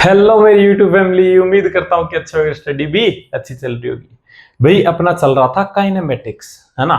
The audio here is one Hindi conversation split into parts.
हेलो मेरी यूट्यूब फैमिली। उम्मीद करता हूं कि अच्छा होगा, स्टडी भी अच्छी चल रही होगी। भाई अपना चल रहा था काइनेमेटिक्स, है ना।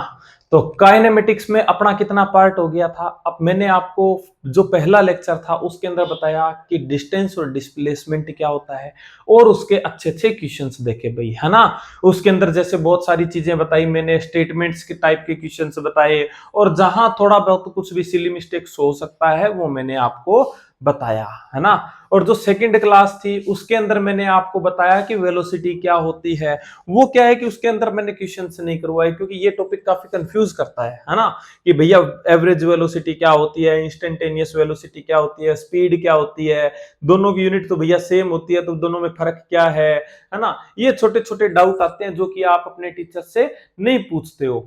तो काइनेमेटिक्स में अपना कितना पार्ट हो गया था। अब मैंने आपको जो पहला लेक्चर था उसके अंदर बताया कि डिस्टेंस और डिस्प्लेसमेंट क्या होता है और उसके अच्छे अच्छे क्वेश्चंस देखे भाई, है ना। उसके अंदर जैसे बहुत सारी चीजें बताई मैंने, स्टेटमेंट्स के टाइप के क्वेश्चंस बताए और जहां थोड़ा बहुत कुछ भी सिली मिस्टेक्स हो सकता है वो मैंने आपको बताया, है ना। और जो सेकंड क्लास थी उसके अंदर मैंने आपको बताया कि वेलोसिटी क्या होती है। वो क्या है कि उसके अंदर मैंने क्वेश्चंस नहीं करवाए क्योंकि ये टॉपिक काफी कंफ्यूज करता है ना। कि भैया एवरेज वेलोसिटी क्या होती है, इंस्टेंटेनियस वेलोसिटी क्या होती है, स्पीड क्या होती है, दोनों की यूनिट तो भैया सेम होती है, तो दोनों में फर्क क्या है ना। ये छोटे छोटे डाउट आते हैं जो कि आप अपने टीचर से नहीं पूछते हो,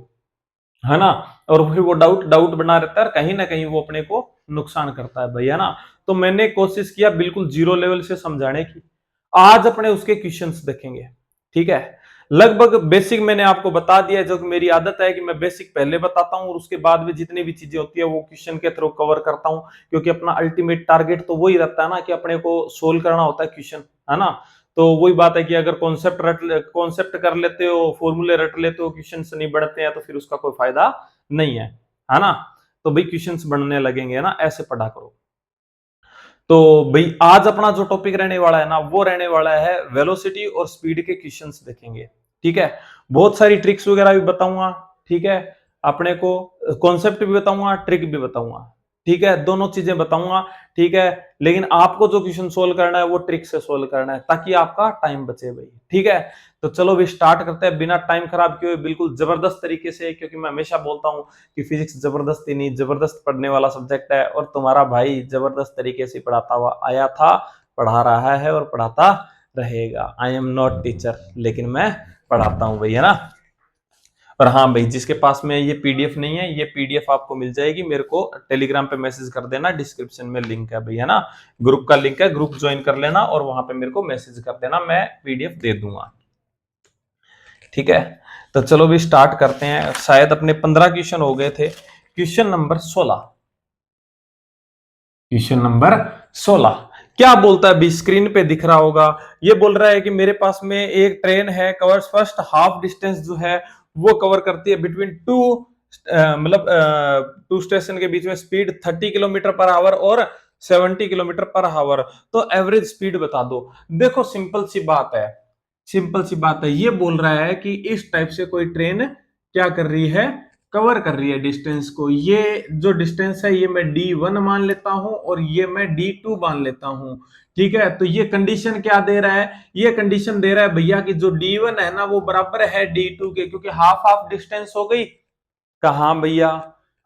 है ना। और फिर वो डाउट डाउट बना रहता है, कहीं ना कहीं वो अपने को नुकसान करता है भाई, है ना। तो मैंने कोशिश किया बिल्कुल जीरो लेवल से समझाने की। आज अपने उसके क्वेश्चंस देखेंगे, ठीक है। लगभग बेसिक मैंने आपको बता दिया, जो कि मेरी आदत है कि मैं बेसिक पहले बताता हूं और उसके बाद में जितनी भी चीजें होती है वो क्वेश्चन के थ्रू कवर करता हूं। क्योंकि अपना अल्टीमेट टारगेट तो वही रहता है ना कि अपने को सोल्व करना होता है क्वेश्चन, है ना। तो वही बात है कि अगर कॉन्सेप्ट कर लेते हो, फॉर्मूले रट लेते हो, क्वेश्चंस नहीं बढ़ते हैं तो फिर उसका कोई फायदा नहीं है ना। तो भाई क्वेश्चंस बढ़ने लगेंगे ना, ऐसे पढ़ा करो। तो भाई आज अपना जो टॉपिक रहने वाला है ना वो रहने वाला है वेलोसिटी और स्पीड के क्वेश्चंस देखेंगे, ठीक है। बहुत सारी ट्रिक्स वगैरह भी बताऊंगा, ठीक है। अपने को कॉन्सेप्ट भी बताऊंगा, ट्रिक भी बताऊंगा, ठीक है। दोनों चीजें बताऊंगा, ठीक है। लेकिन आपको जो क्वेश्चन सोल्व करना है वो ट्रिक से सोल्व करना है ताकि आपका टाइम बचे भाई, ठीक है। तो चलो भी स्टार्ट करते हैं बिना टाइम खराब किए बिल्कुल जबरदस्त तरीके से, क्योंकि मैं हमेशा बोलता हूं कि फिजिक्स जबरदस्ती नहीं, जबरदस्त पढ़ने वाला सब्जेक्ट है और तुम्हारा भाई जबरदस्त तरीके से पढ़ाता हुआ आया था, पढ़ा रहा है और पढ़ाता रहेगा। आई एम नॉट टीचर, लेकिन मैं पढ़ाता हूं भाई, है ना। और हाँ भाई, जिसके पास में ये पीडीएफ नहीं है, ये पीडीएफ आपको मिल जाएगी, मेरे को टेलीग्राम पे मैसेज कर देना, डिस्क्रिप्शन में लिंक है भाई, है ना। ग्रुप का लिंक है, ग्रुप ज्वाइन कर लेना और वहां पे मेरे को मैसेज कर देना, मैं पीडीएफ दे दूंगा, ठीक है। तो चलो भी स्टार्ट करते हैं। शायद अपने 15 क्वेश्चन हो गए थे। क्वेश्चन नंबर 16, क्वेश्चन नंबर 16 क्या बोलता है अभी स्क्रीन पे दिख रहा होगा। ये बोल रहा है कि मेरे पास में एक ट्रेन है, कवर्स फर्स्ट हाफ डिस्टेंस जो है वो कवर करती है बिटवीन टू, मतलब टू स्टेशन के बीच में, स्पीड 30 किलोमीटर पर आवर और 70 किलोमीटर पर आवर। तो एवरेज स्पीड बता दो। देखो सिंपल सी बात है, सिंपल सी बात है। ये बोल रहा है कि इस टाइप से कोई ट्रेन क्या कर रही है, कवर कर रही है डिस्टेंस को। ये जो डिस्टेंस है ये मैं D1 मान लेता हूं और ये मैं D2 मान लेता हूं, ठीक है। तो ये कंडीशन क्या दे रहा है, ये कंडीशन दे रहा है भैया कि जो D1 है ना वो बराबर है D2 के, क्योंकि हाफ हाफ डिस्टेंस हो गई। कहा भैया।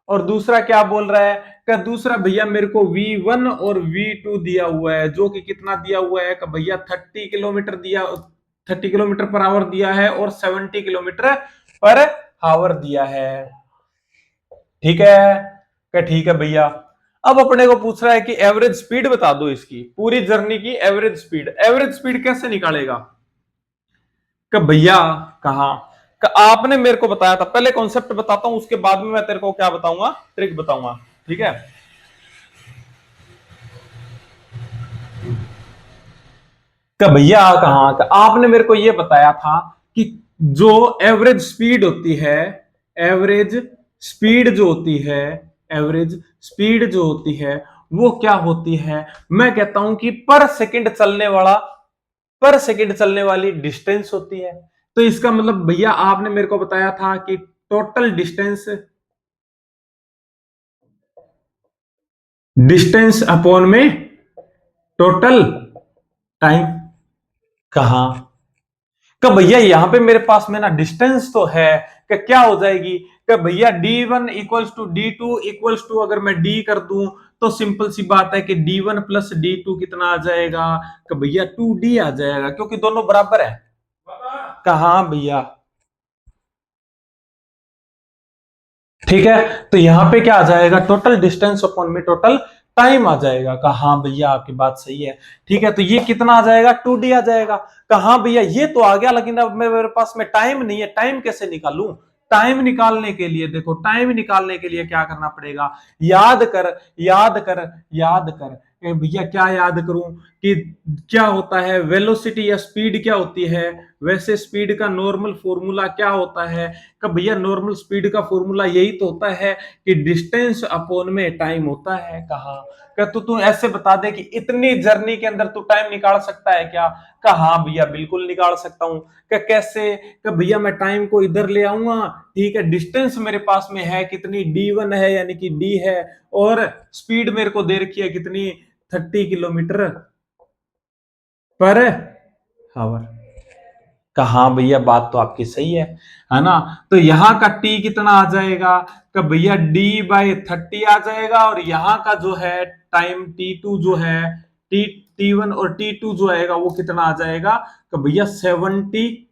और दूसरा क्या बोल रहा है, क्या दूसरा भैया मेरे को V1 और V2 दिया हुआ है, जो कि कितना दिया हुआ है कि भैया 30 किलोमीटर पर आवर दिया है और 70 किलोमीटर पर आवर दिया है, ठीक है। क्या ठीक है भैया। अब अपने को पूछ रहा है कि एवरेज स्पीड बता दो इसकी, पूरी जर्नी की एवरेज स्पीड। एवरेज स्पीड कैसे निकालेगा कि भैया, कहा कि आपने मेरे को बताया था, पहले कॉन्सेप्ट बताता हूं उसके बाद में मैं तेरे को क्या बताऊंगा, ट्रिक बताऊंगा, ठीक है। कि भैया कहा कि आपने मेरे को यह बताया था कि जो एवरेज स्पीड होती है, एवरेज स्पीड जो होती है, एवरेज स्पीड जो होती है वो क्या होती है। मैं कहता हूं कि पर सेकंड चलने वाला, पर सेकंड चलने वाली डिस्टेंस होती है। तो इसका मतलब भैया आपने मेरे को बताया था कि टोटल डिस्टेंस, डिस्टेंस अपॉन में टोटल टाइम। कहा कि भैया यहां पे मेरे पास में ना डिस्टेंस तो है, कि क्या हो जाएगी कि भैया D1 equals to D2 equals to, अगर मैं D कर दूं तो सिंपल सी बात है कि D1 प्लस D2 कितना आ जाएगा, कि भैया 2D आ जाएगा, क्योंकि दोनों बराबर है। कहा भैया, ठीक है। तो यहां पे क्या आ जाएगा, टोटल डिस्टेंस अपॉन में टोटल टाइम आ जाएगा। कहा हाँ भैया आपकी बात सही है, ठीक है। तो ये कितना आ जाएगा, 2D आ जाएगा। कहा हाँ भैया ये तो आ गया, लेकिन अब मेरे पास में टाइम नहीं है, टाइम कैसे निकालूं। टाइम निकालने के लिए देखो, टाइम निकालने के लिए क्या करना पड़ेगा, याद कर, याद कर, याद कर। भैया क्या याद करूं कि क्या होता है वेलोसिटी या स्पीड क्या होती है, वैसे स्पीड का नॉर्मल फॉर्मूला क्या होता है। कि भैया नॉर्मल स्पीड का फॉर्मूला यही तो होता है कि डिस्टेंस अपॉन में टाइम होता है। कहा क्या तू ऐसे बता दे कि इतनी जर्नी के अंदर तू टाइम निकाल सकता है क्या। कहा हाँ भैया बिल्कुल निकाल सकता हूं। क्या कैसे। कि भैया मैं टाइम को इधर ले आऊंगा, ठीक है, डिस्टेंस मेरे पास में है कितनी D1 है यानी कि D है, और स्पीड मेरे को दे रखी है कितनी 30 किलोमीटर पर आवर। कहा भैया बात तो आपकी सही है ना। तो यहां का टी कितना आ जाएगा कि भैया D/30 आ जाएगा, और यहां का जो है टाइम T2 जो है T1 और T2 जो आएगा वो कितना आ जाएगा कि भैया 70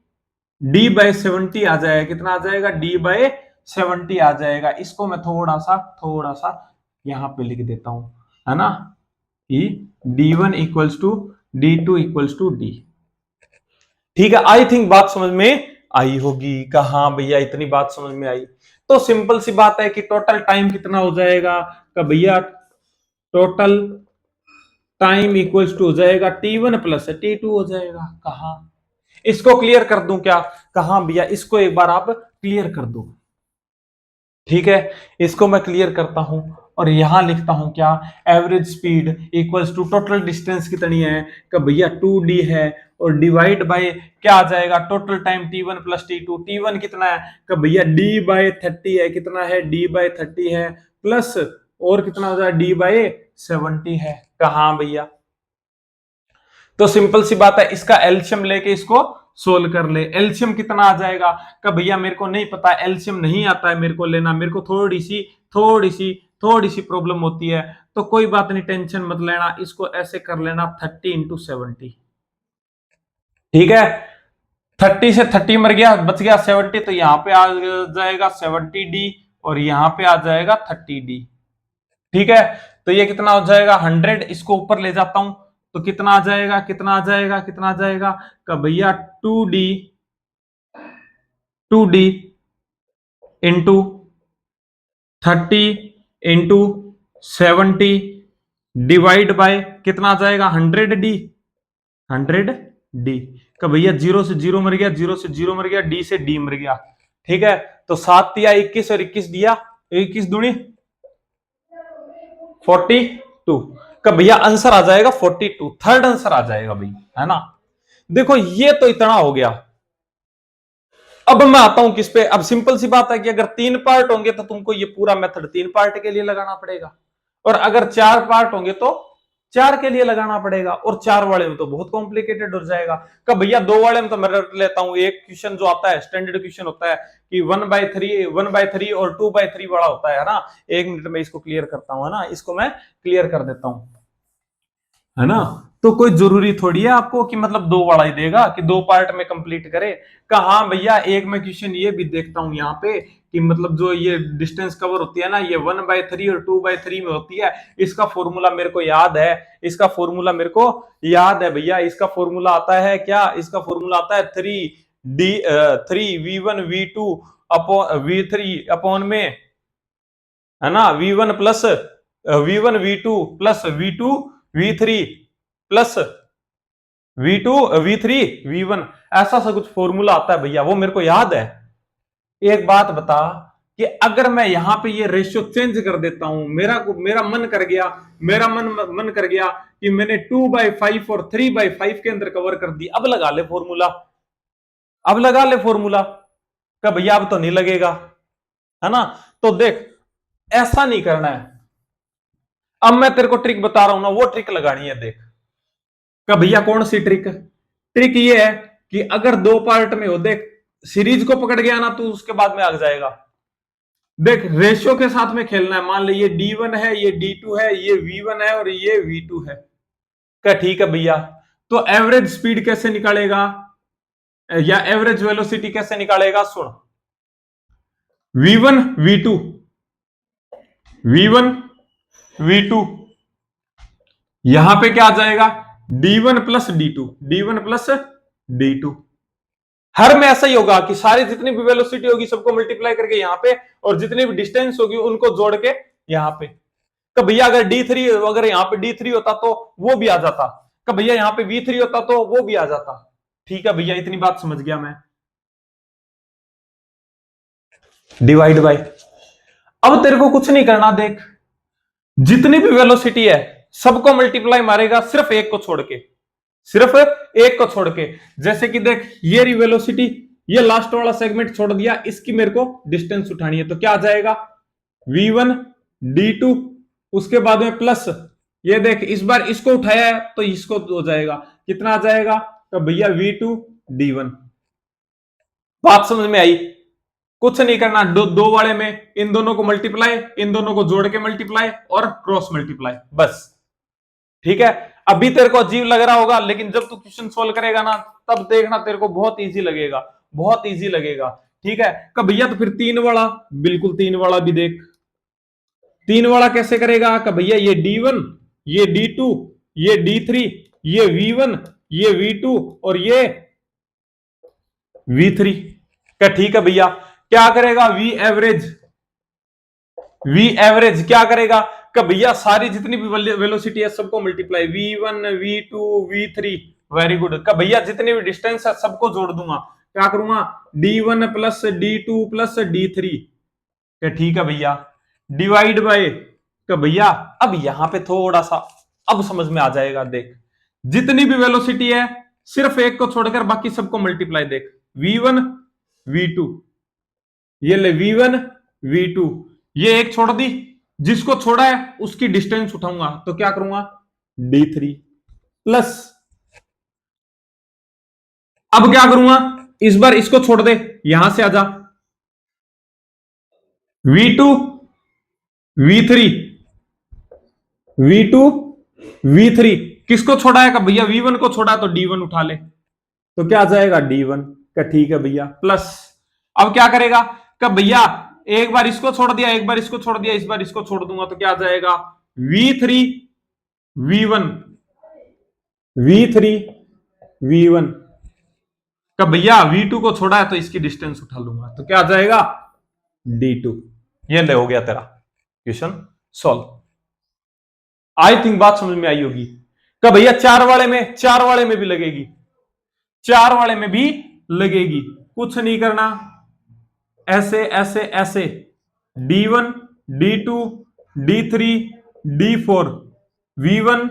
D/70 आ जाएगा। कितना आ जाएगा D/70 आ जाएगा। इसको मैं थोड़ा सा यहां पे लिख देता हूं, है ना, कि D1 equals to D2 equals to D। ठीक है, आई थिंक बात समझ में आई होगी। कहा भैया इतनी बात समझ में आई। तो सिंपल सी बात है कि टोटल टाइम कितना हो जाएगा का भैया टोटल टाइम इक्वल्स टू हो जाएगा T1 प्लस T2 हो जाएगा। कहा इसको क्लियर कर दूं क्या। कहा भैया इसको एक बार आप क्लियर कर दो। ठीक है, इसको मैं क्लियर करता हूं और यहां लिखता हूं क्या, average speed equals to total distance कितनी है कि भैया 2D है, और डिवाइड बाय क्या आ जाएगा total time T1 plus T2। T1 कितना है कि भैया D/30 है, कितना है D/30 है, प्लस और कितना हो जाएगा D/70 है। कहा भैया तो सिंपल सी बात है, इसका एलसीएम लेके इसको सोल्व कर ले। एलसीएम कितना आ जाएगा कि भैया मेरे को नहीं पता, एलसीएम नहीं आता है मेरे को लेना, मेरे को थोड़ी सी प्रॉब्लम होती है। तो कोई बात नहीं, टेंशन मत लेना, इसको ऐसे कर लेना 30 × 70। ठीक है, 30 से 30 मर गया, बच गया 70, तो यहां पे आ जाएगा 70D और यहां पे आ जाएगा 30D। ठीक है, तो ये कितना हो जाएगा 100। इसको ऊपर ले जाता हूं तो कितना आ जाएगा, कितना आ जाएगा का भैया 2D into 30 into 70 divide by कितना आ जाएगा 100D का भैया 0 से 0 मर गया, 0 से 0 मर गया, D से D मर गया। ठीक है, तो 7 दिया 21 और 21 दिया 21 दूनी 42 का भैया आंसर आ जाएगा 42। थर्ड आंसर आ जाएगा भाई, है ना। देखो ये तो इतना हो गया। अब मैं आता हूं किस पे। अब सिंपल सी बात है कि अगर 3 पार्ट होंगे तो तुमको ये पूरा मेथड 3 पार्ट के लिए लगाना पड़ेगा, और अगर 4 पार्ट होंगे तो 4 के लिए लगाना पड़ेगा, और 4 वाले में तो बहुत कॉम्प्लिकेटेड हो जाएगा। कब भैया 2 वाले में तो मैं रट लेता हूं। एक क्वेश्चन जो आता है स्टैंडर्ड क्वेश्चन होता है कि 1/3 और 2/3 वाला होता है ना। 1 मिनट में इसको क्लियर करता हूं, है ना, इसको मैं क्लियर कर देता हूं, है ना। तो कोई जरूरी थोड़ी है आपको कि मतलब 2 वाला ही देगा कि 2 पार्ट में कंप्लीट करे। कहा भैया एक मैं क्वेश्चन ये भी देखता हूं यहाँ पे कि मतलब जो ये डिस्टेंस कवर होती है ना, ये 1/3 और 2/3 में होती है। इसका फॉर्मूला मेरे को याद है, इसका फॉर्मूला मेरे को याद है भैया। इसका फॉर्मूला आता है क्या, इसका फॉर्मूला आता है 3V1V2 अपॉन V3 अपॉन में, है ना, V1 V2 plus V2 V3 plus V3 V1, ऐसा सा कुछ फॉर्मूला आता है भैया, वो मेरे को याद है। एक बात बता कि अगर मैं यहां पे ये रेशियो चेंज कर देता हूं, मेरा मन कर गया, मन कर गया कि मैंने 2/5 और 3/5 के अंदर कवर कर दी, अब लगा ले फॉर्मूला, अब लगा ले फॉर्मूला। का भैया अब तो नहीं लगेगा, है ना। तो देख ऐसा नहीं करना है। अब मैं तेरे को ट्रिक बता रहा हूं ना, वो ट्रिक लगानी है। देख का भैया कौन सी ट्रिक, ट्रिक ये है कि अगर 2 पार्ट में हो, देख सीरीज को पकड़ गया ना तू, उसके बाद में आ जाएगा। देख रेशियो के साथ में खेलना है। मान ले ये D1 है, ये D2 है, ये V1 है और ये V2 है। क्या ठीक है भैया। तो एवरेज स्पीड कैसे निकालेगा या एवरेज वेलोसिटी कैसे निकालेगा, सुन। V1 V2 V1 V2, यहां पे क्या आ जाएगा D1 plus D2, D1 plus D2। हर में ऐसा ही होगा कि सारी जितनी भी वेलोसिटी होगी सबको मल्टीप्लाई करके यहां पे, और जितनी भी डिस्टेंस होगी उनको जोड़ के यहां पे। कि भैया अगर D3 अगर यहाँ पे D3 होता तो वो भी आ जाता, कि भैया यहाँ पे V3 होता तो वो भी आ जाता। ठीक है भैया, इतनी बात समझ गया मैं। डिवाइड बाय, अब तेरे को कुछ नहीं करना, देख जितनी भी वेलोसिटी है सबको मल्टीप्लाई मारेगा सिर्फ एक को छोड़ के, सिर्फ एक को छोड़ के। जैसे कि देख ये रही वेलोसिटी, ये लास्ट वाला सेगमेंट छोड़ दिया, इसकी मेरे को डिस्टेंस उठानी है, तो क्या आ जाएगा V1 D2, उसके बाद में प्लस ये देख इस बार इसको उठाया है तो इसको हो जाएगा, कितना आ जाएगा, तो भैया V2 D1। बात समझ में आई? कुछ नहीं करना, दो वाले में इन दोनों को मल्टीप्लाई, इन दोनों को जोड़ के मल्टीप्लाई और क्रॉस मल्टीप्लाई, बस। ठीक है, अभी तेरे को अजीब लग रहा होगा, लेकिन जब तू क्वेश्चन सोल्व करेगा ना तब देखना तेरे को बहुत इजी लगेगा, बहुत इजी लगेगा। ठीक है, कब भैया तो फिर 3 वाला, बिल्कुल 3 वाला भी देख, 3 वाला कैसे करेगा, कब भैया ये D1, ये D2, ये D3, ये V1, ये V2 और ये V3 क्या। ठीक है भैया, क्या करेगा V एवरेज, V एवरेज क्या करेगा, कि भैया सारी जितनी भी वेलोसिटी है सबको multiply, V1 V2 V3, very good. का भैया जितनी भी डिस्टेंस है सबको जोड़ दूंगा, क्या करूंगा D1 plus D2 plus D3। ठीक है भैया, डिवाइड बाय, का भैया अब यहां पे थोड़ा सा अब समझ में आ जाएगा, देख जितनी भी वेलोसिटी है सिर्फ एक को छोड़कर बाकी सबको मल्टीप्लाई, देख V1 V2, ये ले V1 V2, ये एक छोड़ दी, जिसको छोड़ा है उसकी डिस्टेंस उठाऊंगा, तो क्या करूंगा D3 प्लस, अब क्या करूंगा इस बार इसको छोड़ दे, यहां से आजा V2 V3, V2 V3, किसको छोड़ा है, का भैया V1 को छोड़ा तो D1 उठा ले, तो क्या आ जाएगा D1 का। ठीक है भैया, प्लस अब क्या करेगा, का भैया एक बार इसको छोड़ दिया, एक बार इसको छोड़ दिया, इस बार इसको छोड़ दूंगा, तो क्या आ जाएगा V3 V1, V3 V1, का भैया V2 को छोड़ा है तो इसकी डिस्टेंस उठा लूंगा, तो क्या आ जाएगा D2। ये ले हो गया तेरा क्वेश्चन सॉल्व। आई थिंक बात समझ में आई होगी। का भैया 4 वाले में भी लगेगी, 4 वाले में भी लगेगी, कुछ नहीं करना, ऐसे ऐसे ऐसे D1 D2 D3 D4, V1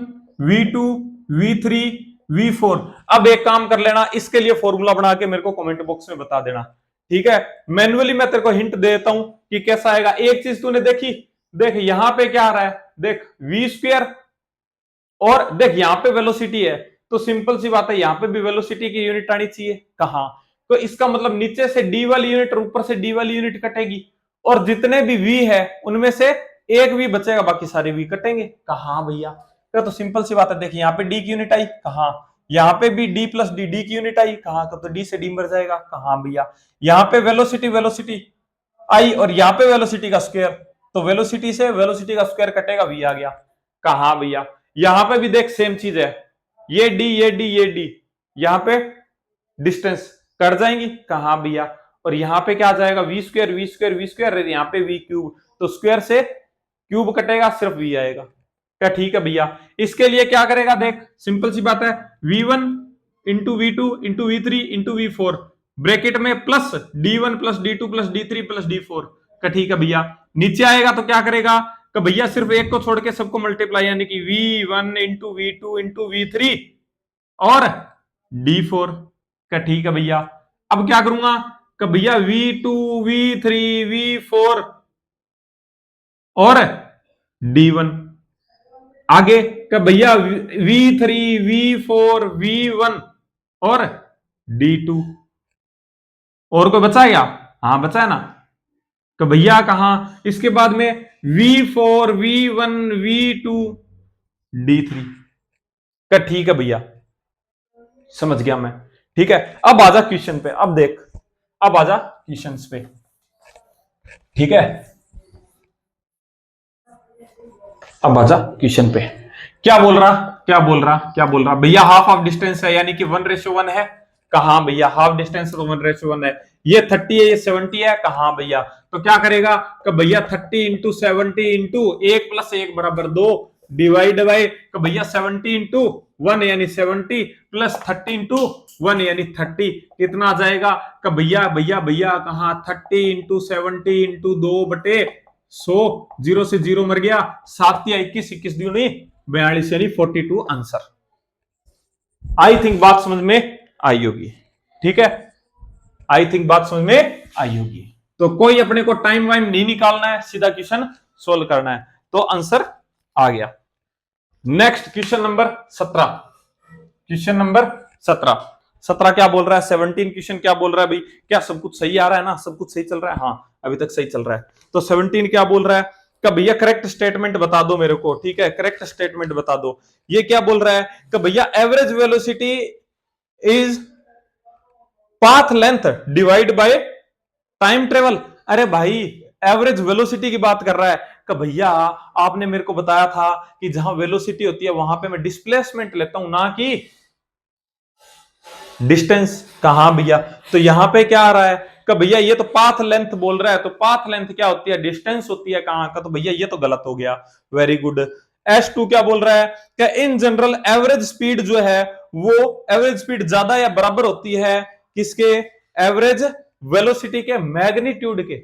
V2 V3 V4। अब एक काम कर लेना, इसके लिए फॉर्मूला बना के मेरे को कमेंट बॉक्स में बता देना, ठीक है। मैन्युअली मैं तेरे को हिंट दे देता हूं कि कैसा आएगा। एक चीज तूने देखी, देख यहां पे क्या आ रहा है, देख V स्क्वायर, और देख यहां पे वेलोसिटी है, तो सिंपल सी बात है यहां पे भी वेलोसिटी की यूनिट आनी चाहिए, कहां, तो इसका मतलब नीचे से D वाली यूनिट और ऊपर से D वाली यूनिट कटेगी, और जितने भी V है उनमें से एक V बचेगा, बाकी सारे V कटेंगे, कहां भैया, तो सिंपल सी बात है, देख यहाँ पे D की यूनिट आई, कहां, यहाँ पे भी D प्लस डी, D की यूनिट आई, कहां, तो D से D मर जाएगा, कहां भैया, यहाँ पे वेलोसिटी आई और यहाँ पे वेलोसिटी का स्क्वायर, तो वेलोसिटी से वेलोसिटी का स्क्वायर कटेगा, V आ गया, कहां भैया। यहां पे भी देख सेम चीज है, ये D, यहां पे डिस्टेंस कट जाएंगी, कहां भैया, और यहां पे क्या आ जाएगा V स्क्वायर, यहाँ पे V क्यूब, तो स्क्वायर से क्यूब कटेगा, सिर्फ V आएगा, क्या ठीक है भैया। इसके लिए क्या करेगा, देख सिंपल सी बात है, V1 into V2 into V3 into V4 bracket में plus D1 plus D2 plus D3 plus D4 का, ठीक है भैया। नीचे आएगा तो क्या करेगा, कि भैया सिर्फ एक को छोड़ के सबको मल्टीप्लाई, यानी कि V1 into V2 into V3 और D4 का, ठीक है भैया। अब क्या करूंगा, कि भैया V2 V3 V4 और D1, आगे का भैया V3 V4 V1 और D2, और कोई बचा क्या, हाँ बचा है ना, तो भैया कहां, इसके बाद में V4 V1 V2 D3 का, ठीक है भैया, समझ गया मैं, ठीक है। अब आजा क्वेश्चन पे, अब देख, अब आजा क्वेश्चन पे, ठीक है। अब आजा क्वेश्चन पे, क्या बोल रहा भैया, हाफ ऑफ डिस्टेंस है, यानी कि 1:1 है, कहां भैया, हाफ डिस्टेंस तो 1:1 है, ये 30 है, ये 70 है, कहां भैया, तो क्या करेगा कि भैया 30 इंटू 70 इंटू 1 प्लस 1 बराबर 2 डिवाइड बाय कि भैया 70 इंटू 1 यानी 70 प्लस 30 इंटू 1 यानी 30 कितना आ जाएगा कि भैया भैया भैया कहां 30 इंटू 70 इंटू 2 बटे 100 जीरो से जीरो मर गया 7 या 21 21 दूनी 42 यानी 42 आंसर। आई थिंक बात समझ में आई होगी, ठीक है, आई थिंक बात समझ में आई होगी। तो कोई अपने को टाइम वाइम नहीं निकालना है, सीधा क्वेश्चन सोल्व करना है, तो आंसर आ गया। Next question number 17, question number 17 क्या बोल रहा है, 17 क्वेश्चन क्या बोल रहा है भाई, क्या सब कुछ सही आ रहा है ना, सब कुछ सही चल रहा है, हाँ अभी तक सही चल रहा है। तो 17 क्या बोल रहा है कि भैया करेक्ट स्टेटमेंट बता दो मेरे को, ठीक है, करेक्ट स्टेटमेंट बता दो। ये क्या बोल रहा है कि भैया average velocity is path length divide by time travel. अरे भाई एवरेज वेलोसिटी की बात कर रहा है कि भैया आपने मेरे को बताया था कि जहां वेलोसिटी होती है वहां पे मैं डिस्प्लेसमेंट लेता हूं ना कि डिस्टेंस। कहां भैया, तो यहां पे क्या आ रहा है कि भैया ये तो पाथ लेंथ बोल रहा है, तो पाथ लेंथ क्या होती है, डिस्टेंस होती है कहां का, तो भैया ये तो गलत हो गया। Very good. S2 क्या बोल रहा है कि इन जनरल एवरेज स्पीड जो है वो एवरेज स्पीड ज्यादा या बराबर होती है किसके, एवरेज वेलोसिटी के मैग्नीट्यूड के।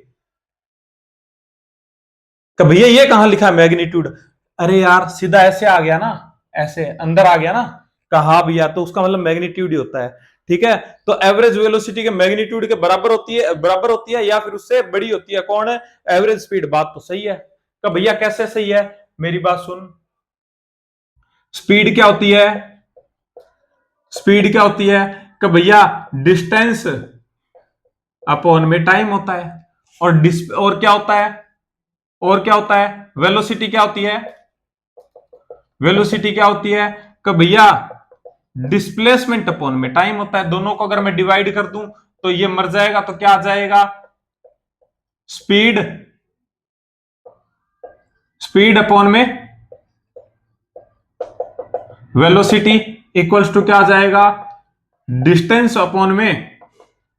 तो भैया ये कहां लिखा है मैग्नीट्यूड, अरे यार सीधा ऐसे आ गया ना, ऐसे अंदर आ गया ना, कहा भैया, तो उसका मतलब मैग्नीट्यूड ही होता है, ठीक है। तो एवरेज वेलोसिटी के मैग्नीट्यूड के बराबर होती है या फिर उससे बड़ी होती है, कौन है, एवरेज स्पीड। बात तो सही है। तो भैया कैसे सही है, मेरी बात सुन, स्पीड क्या होती है, स्पीड क्या होती है कि भैया डिस्टेंस अपॉन में टाइम होता है, और क्या होता है, और क्या होता है, वेलोसिटी क्या होती है, वेलोसिटी क्या होती है कि भैया डिस्प्लेसमेंट अपॉन में टाइम होता है। दोनों को अगर मैं डिवाइड कर दूं तो ये मर जाएगा, तो क्या आ जाएगा, स्पीड, स्पीड अपॉन में वेलोसिटी इक्वल्स टू क्या आ जाएगा, डिस्टेंस अपॉन में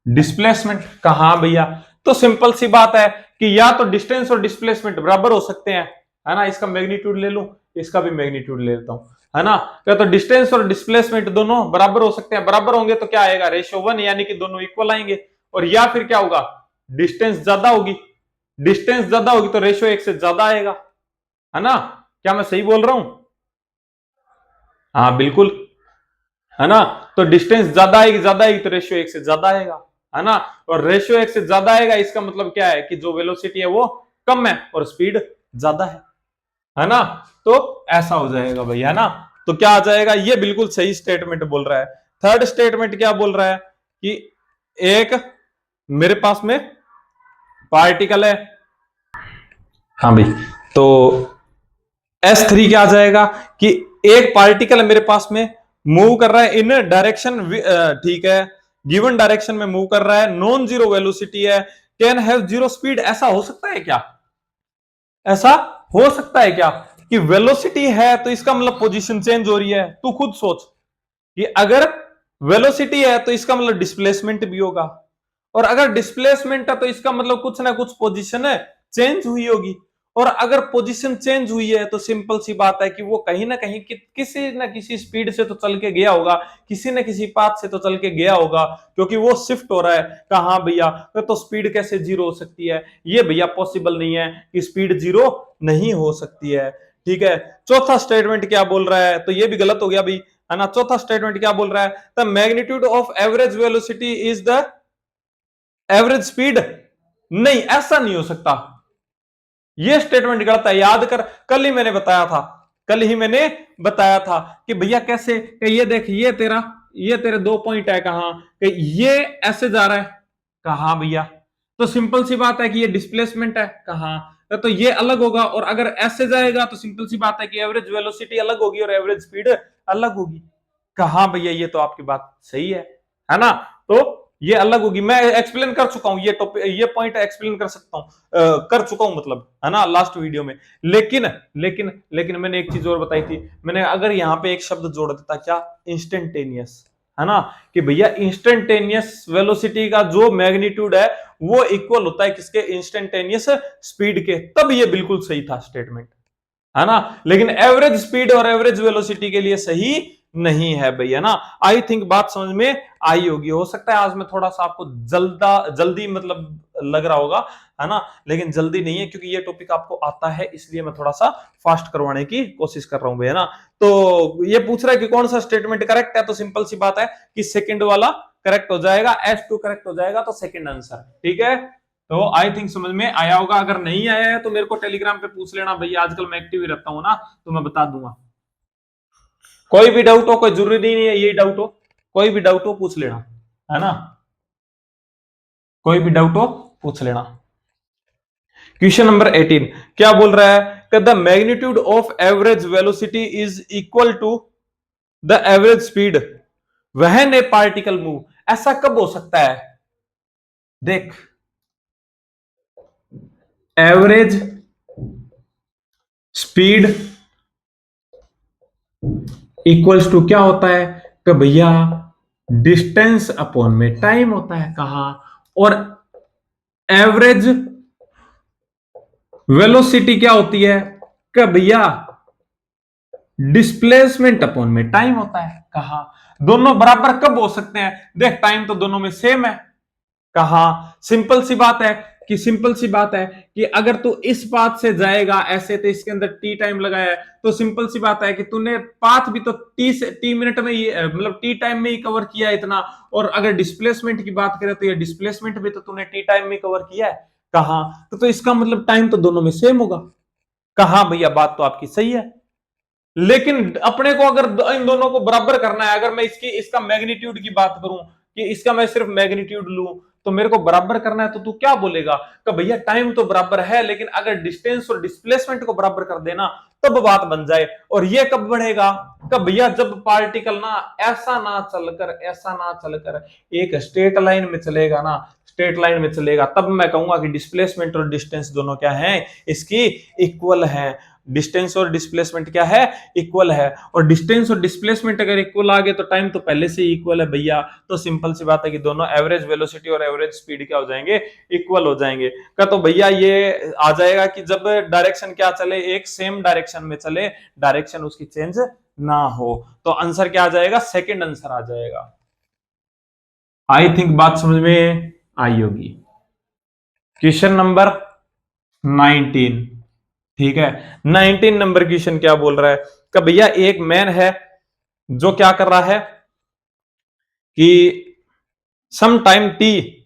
डिस्प्लेसमेंट। कहां भैया, तो सिंपल सी बात है कि या तो डिस्टेंस और डिस्प्लेसमेंट बराबर हो सकते हैं, है ना, इसका मैग्नीट्यूड ले लूं, इसका भी मैग्नीट्यूड ले लेता हूं, है ना। क्या तो डिस्टेंस और डिस्प्लेसमेंट दोनों बराबर हो सकते हैं, बराबर होंगे तो क्या आएगा, रेशियो 1, यानी कि दोनों इक्वल आएंगे। और या फिर क्या होगा, डिस्टेंस ज्यादा होगी, डिस्टेंस ज्यादा होगी तो रेशियो 1 से ज्यादा आएगा, है ना। क्या मैं सही बोल रहा हूं, हाँ बिल्कुल, है ना। तो डिस्टेंस ज्यादा आएगी तो रेशियो 1 से ज्यादा आएगा, है ना। और रेशियो 1 से ज्यादा आएगा, इसका मतलब क्या है कि जो वेलोसिटी है वो कम है और स्पीड ज्यादा है ना। तो ऐसा हो जाएगा भाई, है ना। तो क्या आ जाएगा, ये बिल्कुल सही स्टेटमेंट बोल रहा है। थर्ड स्टेटमेंट क्या बोल रहा है कि एक मेरे पास में पार्टिकल है, हाँ भाई, तो S3 क्या आ जाएगा कि एक पार्टिकल मेरे पास में मूव कर रहा है इन डायरेक्शन, ठीक है, गिवन डायरेक्शन में मूव कर रहा है, नॉन जीरो वेलोसिटी है, कैन हैव जीरो स्पीड। ऐसा हो सकता है क्या, ऐसा हो सकता है क्या कि वेलोसिटी है तो इसका मतलब पोजीशन चेंज हो रही है। तू खुद सोच कि अगर वेलोसिटी है तो इसका मतलब डिस्प्लेसमेंट भी होगा, और अगर डिस्प्लेसमेंट है तो इसका मतलब कुछ ना कुछ पोजीशन है चेंज हुई होगी। और अगर पोजीशन चेंज हुई है तो सिंपल सी बात है कि वो कहीं ना कहीं किसी ना किसी स्पीड से तो चल के गया होगा, किसी ना किसी पाथ से तो चल के गया होगा, क्योंकि वो शिफ्ट हो रहा है। कहा भैया, तो स्पीड कैसे जीरो हो सकती है, ये भैया पॉसिबल नहीं है कि स्पीड जीरो नहीं हो सकती है, ठीक है। चौथा स्टेटमेंट क्या बोल रहा है, तो ये भी गलत हो गया भाई, है ना। चौथा स्टेटमेंट क्या बोल रहा है, the magnitude of average velocity is the average speed. नहीं, ऐसा नहीं हो सकता, ये स्टेटमेंट गलत है। याद कर, कल ही मैंने बताया था, कल ही मैंने बताया था कि भैया कैसे, कि ये देख, ये तेरे 2 पॉइंट है, कहां कि ये ऐसे जा रहा है, कहां भैया, तो सिंपल सी बात है कि ये डिस्प्लेसमेंट है, कहां, तो ये अलग होगा। और अगर ऐसे जाएगा तो सिंपल सी बात है कि एवरेज वेलोसिटी अलग होगी और एवरेज स्पीड अलग होगी। कहां भैया, ये तो आपकी बात सही है ना। तो ये अलग होगी, मैं एक्सप्लेन कर चुका हूं, ये टॉपिक, ये पॉइंट एक्सप्लेन कर सकता हूं, कर चुका हूं मतलब, है ना, लास्ट वीडियो में। लेकिन लेकिन लेकिन मैंने एक चीज और बताई थी, मैंने अगर यहां पे एक शब्द जोड़ देता, क्या, इंस्टेंटेनियस, है ना, कि भैया इंस्टेंटेनियस वेलोसिटी का जो मैग्नीट्यूड है वो इक्वल होता है किसके, इंस्टेंटेनियस स्पीड के, तब ये बिल्कुल सही था स्टेटमेंट, है ना। लेकिन एवरेज स्पीड और एवरेज वेलोसिटी के लिए सही नहीं है भैया ना। आई थिंक बात समझ में आई होगी। हो सकता है आज मैं थोड़ा सा आपको जल्दी मतलब लग रहा होगा, है ना, लेकिन जल्दी नहीं है क्योंकि ये टॉपिक आपको आता है, इसलिए मैं थोड़ा सा फास्ट करवाने की कोशिश कर रहा हूं भैया ना। तो ये पूछ रहा है कि कौन सा स्टेटमेंट करेक्ट है, तो सिंपल सी बात है कि सेकंड वाला करेक्ट हो जाएगा, S2 करेक्ट हो जाएगा, तो सेकंड आंसर, ठीक है। तो आई थिंक समझ में आया होगा। अगर नहीं आया है तो मेरे को टेलीग्राम पे पूछ लेना भैया, आजकल मैं एक्टिव ही रहता हूं ना, तो मैं बता दूंगा। कोई भी डाउट हो, कोई जरूरी नहीं है ये डाउट हो, कोई भी डाउट हो पूछ लेना, है ना, कोई भी डाउट हो पूछ लेना। क्वेश्चन नंबर 18 क्या बोल रहा है कि the magnitude of average velocity is equal to the average speed when a particle move. ऐसा कब हो सकता है, देख, एवरेज स्पीड इक्वल्स टू क्या होता है कि भैया डिस्टेंस अपॉन में टाइम होता है, कहा, और एवरेज वेलोसिटी क्या होती है कि भैया डिस्प्लेसमेंट अपॉन में टाइम होता है, कहा। दोनों बराबर कब हो सकते हैं, देख टाइम तो दोनों में सेम है, कहा। सिंपल सी बात है कि अगर तू इस पाथ से जाएगा ऐसे, तो इसके अंदर टी टाइम लगाया है, तो सिंपल सी बात है कि तूने पाथ भी तो टी मिनट में ही, मतलब टी टाइम में ही कवर किया है इतना। और अगर डिस्प्लेसमेंट की बात करें तो ये डिस्प्लेसमेंट भी तो तूने टी टाइम में कवर किया है, कहा। तो इसका मतलब टाइम तो दोनों में सेम होगा, कहा भैया। बात तो आपकी सही है, लेकिन अपने को अगर इन दोनों को बराबर करना है, अगर मैं इसका मैग्नीट्यूड की बात करूं कि इसका मैं सिर्फ मैग्नीट्यूड लूं, तो मेरे को बराबर करना है, तो तू क्या बोलेगा कि भैया टाइम तो बराबर है, लेकिन अगर डिस्टेंस और डिस्प्लेसमेंट को बराबर कर देना तब बात बन जाए। और ये कब बढ़ेगा कि भैया जब पार्टिकल ना ऐसा ना चलकर एक स्ट्रेट लाइन में चलेगा ना, स्ट्रेट लाइन में चलेगा, तब मैं कहूंगा कि डिस्प्लेसमेंट और डिस्टेंस दोनों क्या है, इसकी इक्वल है। डिस्टेंस और डिस्प्लेसमेंट क्या है, इक्वल है। और डिस्टेंस और डिस्प्लेसमेंट अगर इक्वल आ गए तो टाइम तो पहले से इक्वल है भैया। तो सिंपल सी बात है कि दोनों एवरेज वेलोसिटी और एवरेज स्पीड क्या हो जाएंगे, इक्वल हो जाएंगे। का तो भैया ये आ जाएगा कि जब डायरेक्शन क्या चले, एक सेम डायरेक्शन में चले, डायरेक्शन उसकी चेंज ना हो, तो आंसर क्या आ जाएगा, सेकंड आंसर आ जाएगा। आई थिंक बात समझ में आई होगी। क्वेश्चन नंबर 19, ठीक है। 19 नंबर क्वेश्चन क्या बोल रहा है कि भैया एक मैन है जो क्या कर रहा है कि some time T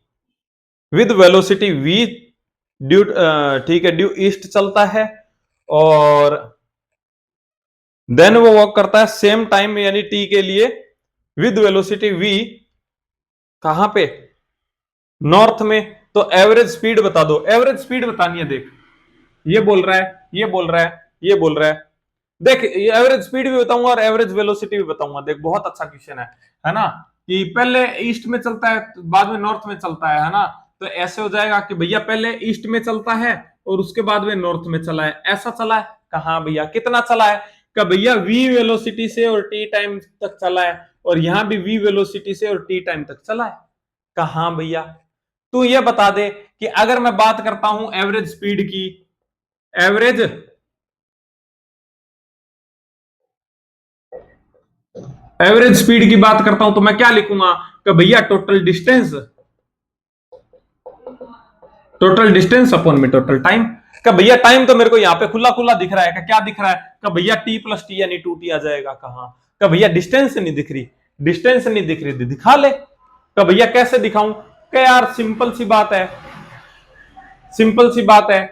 with velocity v due, ठीक है, ड्यू ईस्ट चलता है, और देन वो वॉक करता है सेम टाइम यानी टी के लिए विद वेलोसिटी v, कहां पे, नॉर्थ में। तो एवरेज स्पीड बता दो, एवरेज स्पीड बतानी है। देख ये बोल रहा है, ये बोल रहा है, ये बोल रहा है, देख एवरेज स्पीड भी बताऊंगा और एवरेज वेलोसिटी भी बताऊंगा। देख बहुत अच्छा क्वेश्चन है ना, कि पहले ईस्ट में चलता है बाद में नॉर्थ में चलता है ना। तो ऐसे हो जाएगा कि भैया पहले ईस्ट में चलता है और उसके बाद में नॉर्थ में चला है, ऐसा चला है, कहा भैया कितना चला है, कि भैया v वेलोसिटी से और t टाइम तक चला है, और यहां भी v वेलोसिटी से और t टाइम तक चला है, कहा भैया। तू ये बता दे कि अगर मैं बात करता हूं एवरेज स्पीड की, एवरेज एवरेज स्पीड की बात करता हूं तो मैं क्या लिखूंगा कि भैया टोटल डिस्टेंस अपॉन में टोटल टाइम। का भैया टाइम तो मेरे को यहाँ पे खुला खुला दिख रहा है, क्या दिख रहा है, का भैया t प्लस टी यानी 2t आ जाएगा, कहा। का भैया डिस्टेंस नहीं दिख रही, डिस्टेंस नहीं दिख रही, दिखा ले। का भैया कैसे दिखाऊं, क्या यार सिंपल सी बात है, सिंपल सी बात है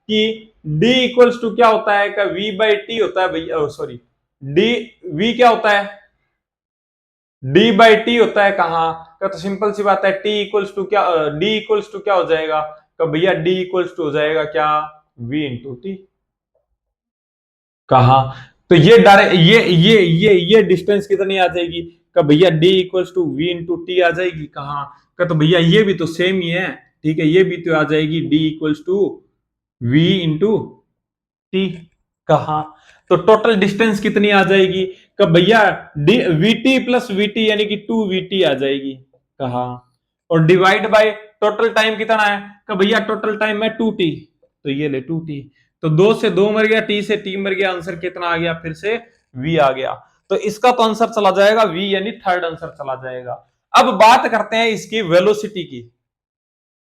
कि d इक्वल्स टू क्या होता है, का v बाई टी होता है भैया, सॉरी d, v क्या होता है, d बाई टी होता है, कहा। तो सिंपल सी बात है t इक्वल्स टू क्या, d इक्वल्स टू क्या हो जाएगा, तो भैया d इक्वल्स टू हो जाएगा क्या, v इंटू टी, कहा। तो ये डायरेक्ट ये डिस्टेंस कितनी आ जाएगी, का भैया d equals to v into T आ जाएगी, कहा। का तो भैया ये भी तो सेम ही है, ठीक है, ये भी तो आ जाएगी d equals to v into T, कहा। तो टोटल डिस्टेंस कितनी आ जाएगी, का भैया वीटी प्लस वीटी यानी कि 2vt आ जाएगी, कहा। और डिवाइड बाय टोटल टाइम कितना है कि भैया टोटल टाइम है 2t, तो ये ले 2t, तो 2 से 2 मर गया, t से t मर गया, आंसर कितना आ गया, फिर से v आ गया। तो इसका तो आंसर चला जाएगा v, यानी थर्ड आंसर चला जाएगा। अब बात करते हैं इसकी वेलोसिटी की,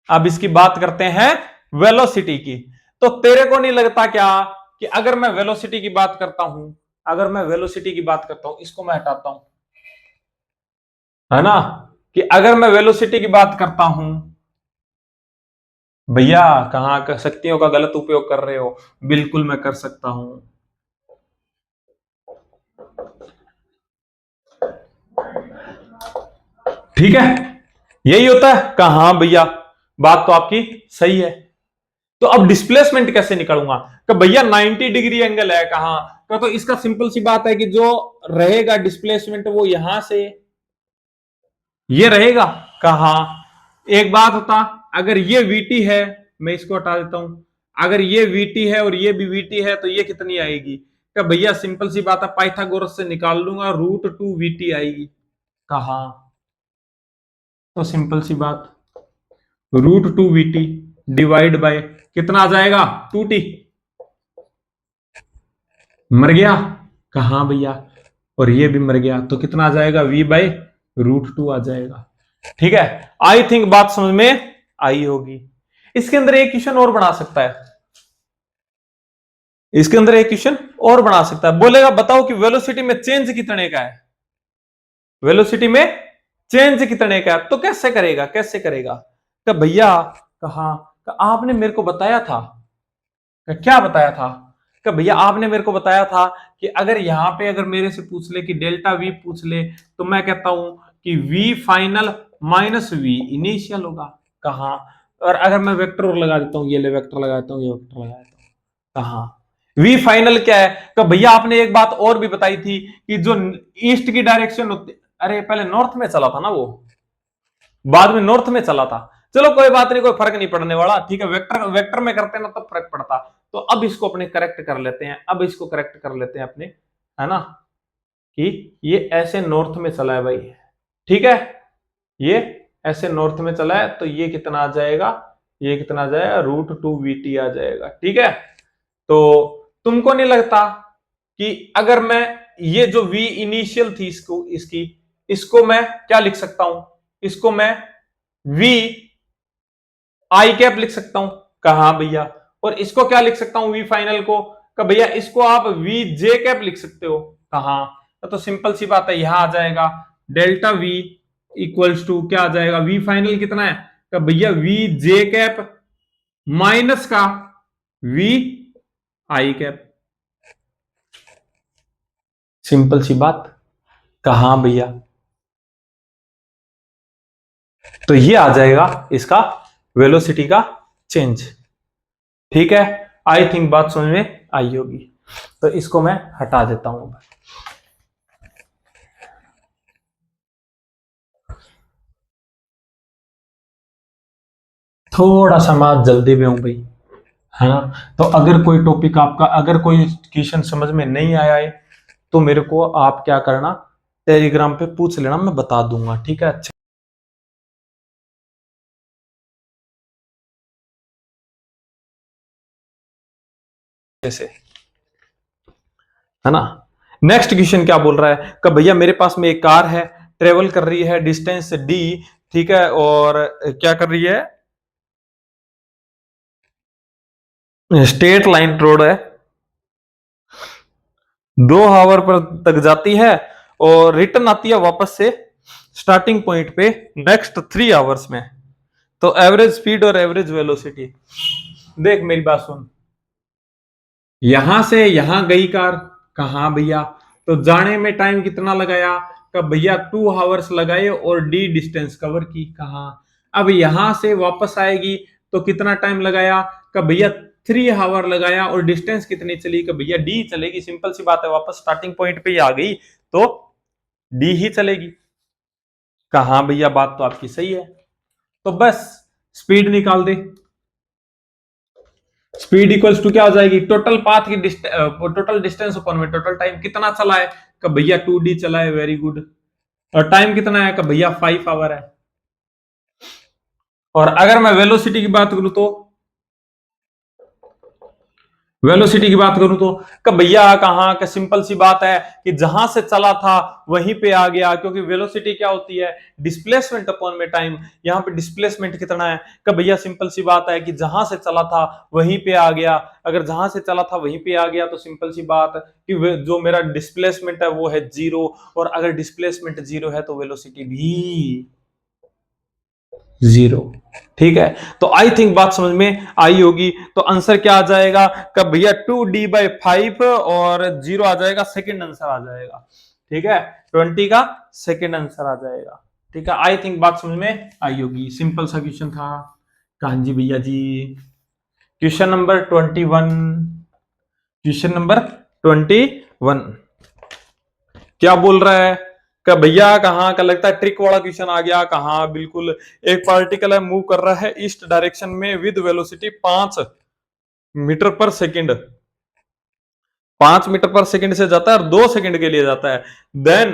अब इसकी बात करते हैं वेलोसिटी की। तो तेरे को नहीं लगता क्या कि अगर मैं वेलोसिटी की बात करता हूं, अगर मैं वेलोसिटी की बात करता हूं, इसको मैं हटाता हूं, है ना, कि अगर मैं वेलोसिटी की बात करता हूं, भैया कहां कर शक्तियों का गलत उपयोग कर रहे हो, बिल्कुल मैं कर सकता हूं। ठीक है, यही होता है, कहा भैया बात तो आपकी सही है। तो अब डिस्प्लेसमेंट कैसे निकालूंगा, कि भैया 90 डिग्री एंगल है कहां का, तो इसका सिंपल सी बात है कि जो रहेगा डिस्प्लेसमेंट वो यहां से ये रहेगा कहां। एक बात होता, अगर ये VT है, मैं इसको हटा देता हूं, अगर ये VT है और ये भी VT है, तो ये कितनी आएगी, कि भैया सिंपल सी बात है, पाइथागोरस से निकाल लूंगा, √2 VT आएगी कहां। तो सिंपल सी बात, √2 VT डिवाइड बाय कितना आ जाएगा, 2t, मर गया कहां भैया, और ये भी मर गया, तो कितना आ जाएगा, v/√2 आ जाएगा। ठीक है, आई थिंक बात समझ में आई होगी। इसके अंदर एक क्वेश्चन और बना सकता है, इसके अंदर एक क्वेश्चन और बना सकता है, बोलेगा बताओ कि वेलोसिटी में चेंज कितने का है, वेलोसिटी में चेंज कितने का है, तो कैसे करेगा, कैसे करेगा, तो भैया कहा, आपने मेरे को बताया था, क्या बताया था, कि भैया आपने मेरे को बताया था कि अगर यहां पे अगर मेरे से पूछ ले कि डेल्टा V पूछ ले, तो मैं कहता हूं कि V final minus V initial होगा कहा। और अगर मैं वेक्टर लगा देता हूं, ये ले वेक्टर लगा देता हूं, ये वेक्टर लगा देता हूं कहा, V फाइनल क्या है, कि भैया आपने एक बात और भी बताई थी कि जो ईस्ट की डायरेक्शन होती, अरे पहले नॉर्थ में चला था ना वो, बाद में नॉर्थ में चला था, चलो कोई बात नहीं, कोई फर्क नहीं पड़ने वाला, ठीक है, वेक्टर वेक्टर में करते हैं ना तब फर्क पड़ता। तो अब इसको अपने करेक्ट कर लेते हैं, अब इसको करेक्ट कर लेते हैं अपने, है ना, कि ये ऐसे नॉर्थ में चला है भाई, ठीक है, ये ऐसे नॉर्थ में चला है, तो ये कितना आ जाएगा, ये कितना आ जाएगा, √2 VT आ जाएगा। ठीक है, तो तुमको नहीं लगता कि अगर मैं ये जो V इनिशियल थी इसको, इसको मैं क्या लिख सकता हूं, इसको मैं V(i) लिख सकता हूं कहा भैया, और इसको क्या लिख सकता हूं V फाइनल को, भैया इसको आप VJ लिख सकते हो कहा। तो सिंपल सी बात है, यहां आ जाएगा डेल्टा V इक्वल्स टू क्या आ जाएगा, V फाइनल कितना है, भैया VJ माइनस का VI। सिंपल सी बात कहा भैया, तो ये आ जाएगा इसका वेलोसिटी का चेंज। ठीक है, आई थिंक बात समझ में आई होगी, तो इसको मैं हटा देता हूं। थोड़ा सा मैं जल्दी में हूं भाई, है ना, तो अगर कोई टॉपिक आपका, अगर कोई क्वेश्चन समझ में नहीं आया है, तो मेरे को आप क्या करना, टेलीग्राम पे पूछ लेना, मैं बता दूंगा। ठीक है, अच्छा से, है ना। नेक्स्ट क्वेश्चन क्या बोल रहा है कि भैया मेरे पास में एक कार है, ट्रेवल कर रही है डिस्टेंस D, ठीक है, और क्या कर रही है, स्ट्रेट लाइन रोड है, 2 आवर पर तक जाती है और रिटर्न आती है वापस से स्टार्टिंग पॉइंट पे नेक्स्ट 3 आवर्स में। तो एवरेज स्पीड और एवरेज वेलोसिटी, देख मेरी बात सुन, यहां से यहां गई कार कहां भैया, तो जाने में टाइम कितना लगाया, कब भैया 2 आवर्स लगाए और D डिस्टेंस कवर की कहां। अब यहां से वापस आएगी तो कितना टाइम लगाया, कब भैया 3 आवर लगाया, और डिस्टेंस कितनी चली, कब भैया D चलेगी। सिंपल सी बात है, वापस स्टार्टिंग पॉइंट पे ही आ गई तो D ही चलेगी कहां भैया, बात तो आपकी सही है। तो बस स्पीड निकाल दे, स्पीड इक्वल्स टू क्या हो जाएगी, टोटल पाथ की टोटल डिस्टेंस अपॉन में टोटल टाइम, कितना चला है, कब भैया 2D चला है, वेरी गुड, और टाइम कितना है, कब भैया 5 आवर है, और अगर मैं वेलोसिटी की बात करूं तो वेलोसिटी की बात करूं तो कि भैया कहां का सिंपल सी बात है कि जहां से चला था वहीं पे आ गया, क्योंकि वेलोसिटी क्या होती है, डिस्प्लेसमेंट अपॉन में टाइम। यहां पे डिस्प्लेसमेंट कितना है कि भैया सिंपल सी बात है कि जहां से चला था वहीं पे आ गया। अगर जहां से चला था वहीं पे आ गया तो सिंपल सी बात कि जो मेरा डिस्प्लेसमेंट है वो है जीरो, और अगर डिस्प्लेसमेंट जीरो है तो वेलोसिटी भी जीरो। ठीक है, तो आई थिंक बात समझ में आई होगी। तो आंसर क्या आ जाएगा कब भैया 2d/5 और जीरो आ जाएगा, सेकंड आंसर आ जाएगा। ठीक है, 20 का सेकंड आंसर आ जाएगा। ठीक है, आई थिंक बात समझ में आई होगी। सिंपल सा क्वेश्चन था। कान जी भैया जी, क्वेश्चन नंबर 21। क्वेश्चन नंबर 21 क्या बोल रहा है कि भैया कहां का लगता है ट्रिक वाला क्वेश्चन आ गया। कहां बिल्कुल एक पार्टिकल है, मूव कर रहा है ईस्ट डायरेक्शन में with velocity 5 metre per second. 5 metre per second से जाता है और 2 सेकंड के लिए जाता है। देन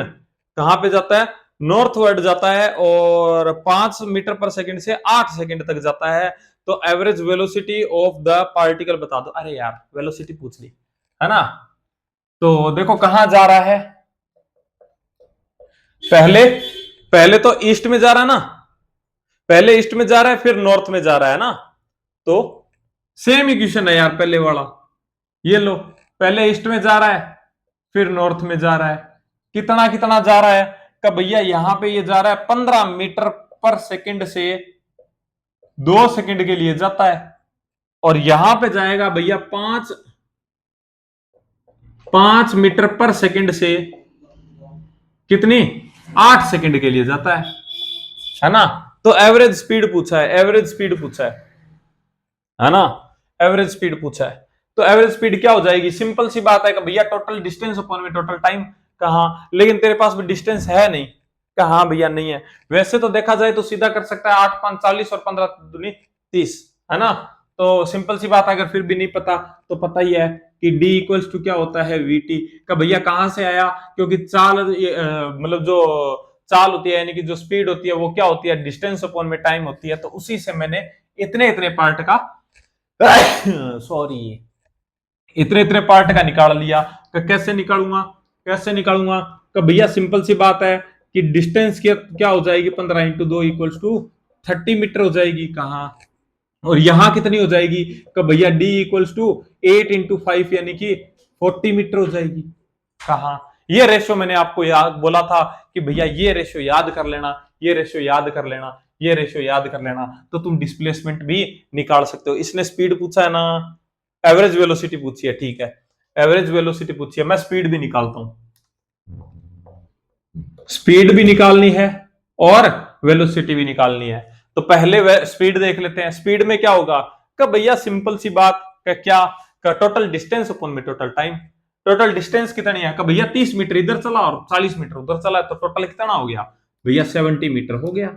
कहां पे जाता है, नॉर्थवर्ड जाता है और 5 मीटर पर सेकंड से 8 सेकंड तक जाता है। तो average velocity of the particle बता दो। अरे यार वेलोसिटी पूछ ली है ना। तो देखो कहां जा रहा है, पहले पहले तो ईस्ट में जा रहा है ना, पहले ईस्ट में जा रहा है फिर नॉर्थ में जा रहा है ना। तो सेम इक्वेशन है यार पहले वाला। ये लो, पहले ईस्ट में जा रहा है फिर नॉर्थ में जा रहा है। कितना कितना जा रहा है का भैया, यहां पे ये जा रहा है 15 मीटर पर सेकंड से 2 सेकंड के लिए जाता है, और यहां पे जाएगा भैया 5 मीटर पर सेकंड से कितनी 8 सेकंड के लिए जाता है ना। तो एवरेज स्पीड पूछा है, एवरेज स्पीड पूछा है ना, एवरेज स्पीड पूछा है। तो एवरेज स्पीड क्या हो जाएगी, सिंपल सी बात है कि भैया टोटल डिस्टेंस अपॉन में टोटल टाइम। कहां, लेकिन तेरे पास में डिस्टेंस है नहीं। कहां भैया नहीं है। वैसे तो देखा जाए तो सीधा कर सकता है 8 5 40 और 15 दूनी 30 है ना। तो सिंपल सी बात है, अगर फिर भी नहीं पता तो पता ही है कि d इक्वल्स टू क्या होता है vt का। भैया कहां से आया, क्योंकि चाल मतलब जो चाल होती है यानी कि जो स्पीड होती है वो क्या होती है, डिस्टेंस अपॉन में टाइम होती है। तो उसी से मैंने इतने इतने पार्ट का सॉरी इतने इतने पार्ट का निकाल लिया। कैसे निकालूंगा, कैसे निकालूंगा तो भैया सिंपल सी बात है कि डिस्टेंस क्या हो जाएगी, 15 इंटू 2 इक्वल्स टू 30 मीटर हो जाएगी। कहां, और यहां कितनी हो जाएगी तो भैया d इक्वल्स टू 8 इंटू 5 यानी कि 40 मीटर हो जाएगी। कहां, ये रेशियो मैंने आपको याद बोला था कि भैया ये रेशियो याद कर लेना, ये रेशियो याद कर लेना, ये रेशियो याद कर लेना, तो तुम डिस्प्लेसमेंट भी निकाल सकते हो। इसने स्पीड पूछा है ना, एवरेज वेलोसिटी पूछी है। ठीक है, एवरेज वेलोसिटी पूछी है, मैं स्पीड भी निकालता हूं। स्पीड भी निकालनी है और वेलोसिटी भी निकालनी है। तो पहले स्पीड देख लेते हैं। स्पीड में क्या होगा कि भैया सिंपल सी बात का क्या का टोटल डिस्टेंस अपॉन में टोटल टाइम। टोटल डिस्टेंस कितनी है कि भैया 30 मीटर इधर चला और 40 मीटर उधर चला है, तो टोटल कितना हो गया भैया 70 मीटर हो गया।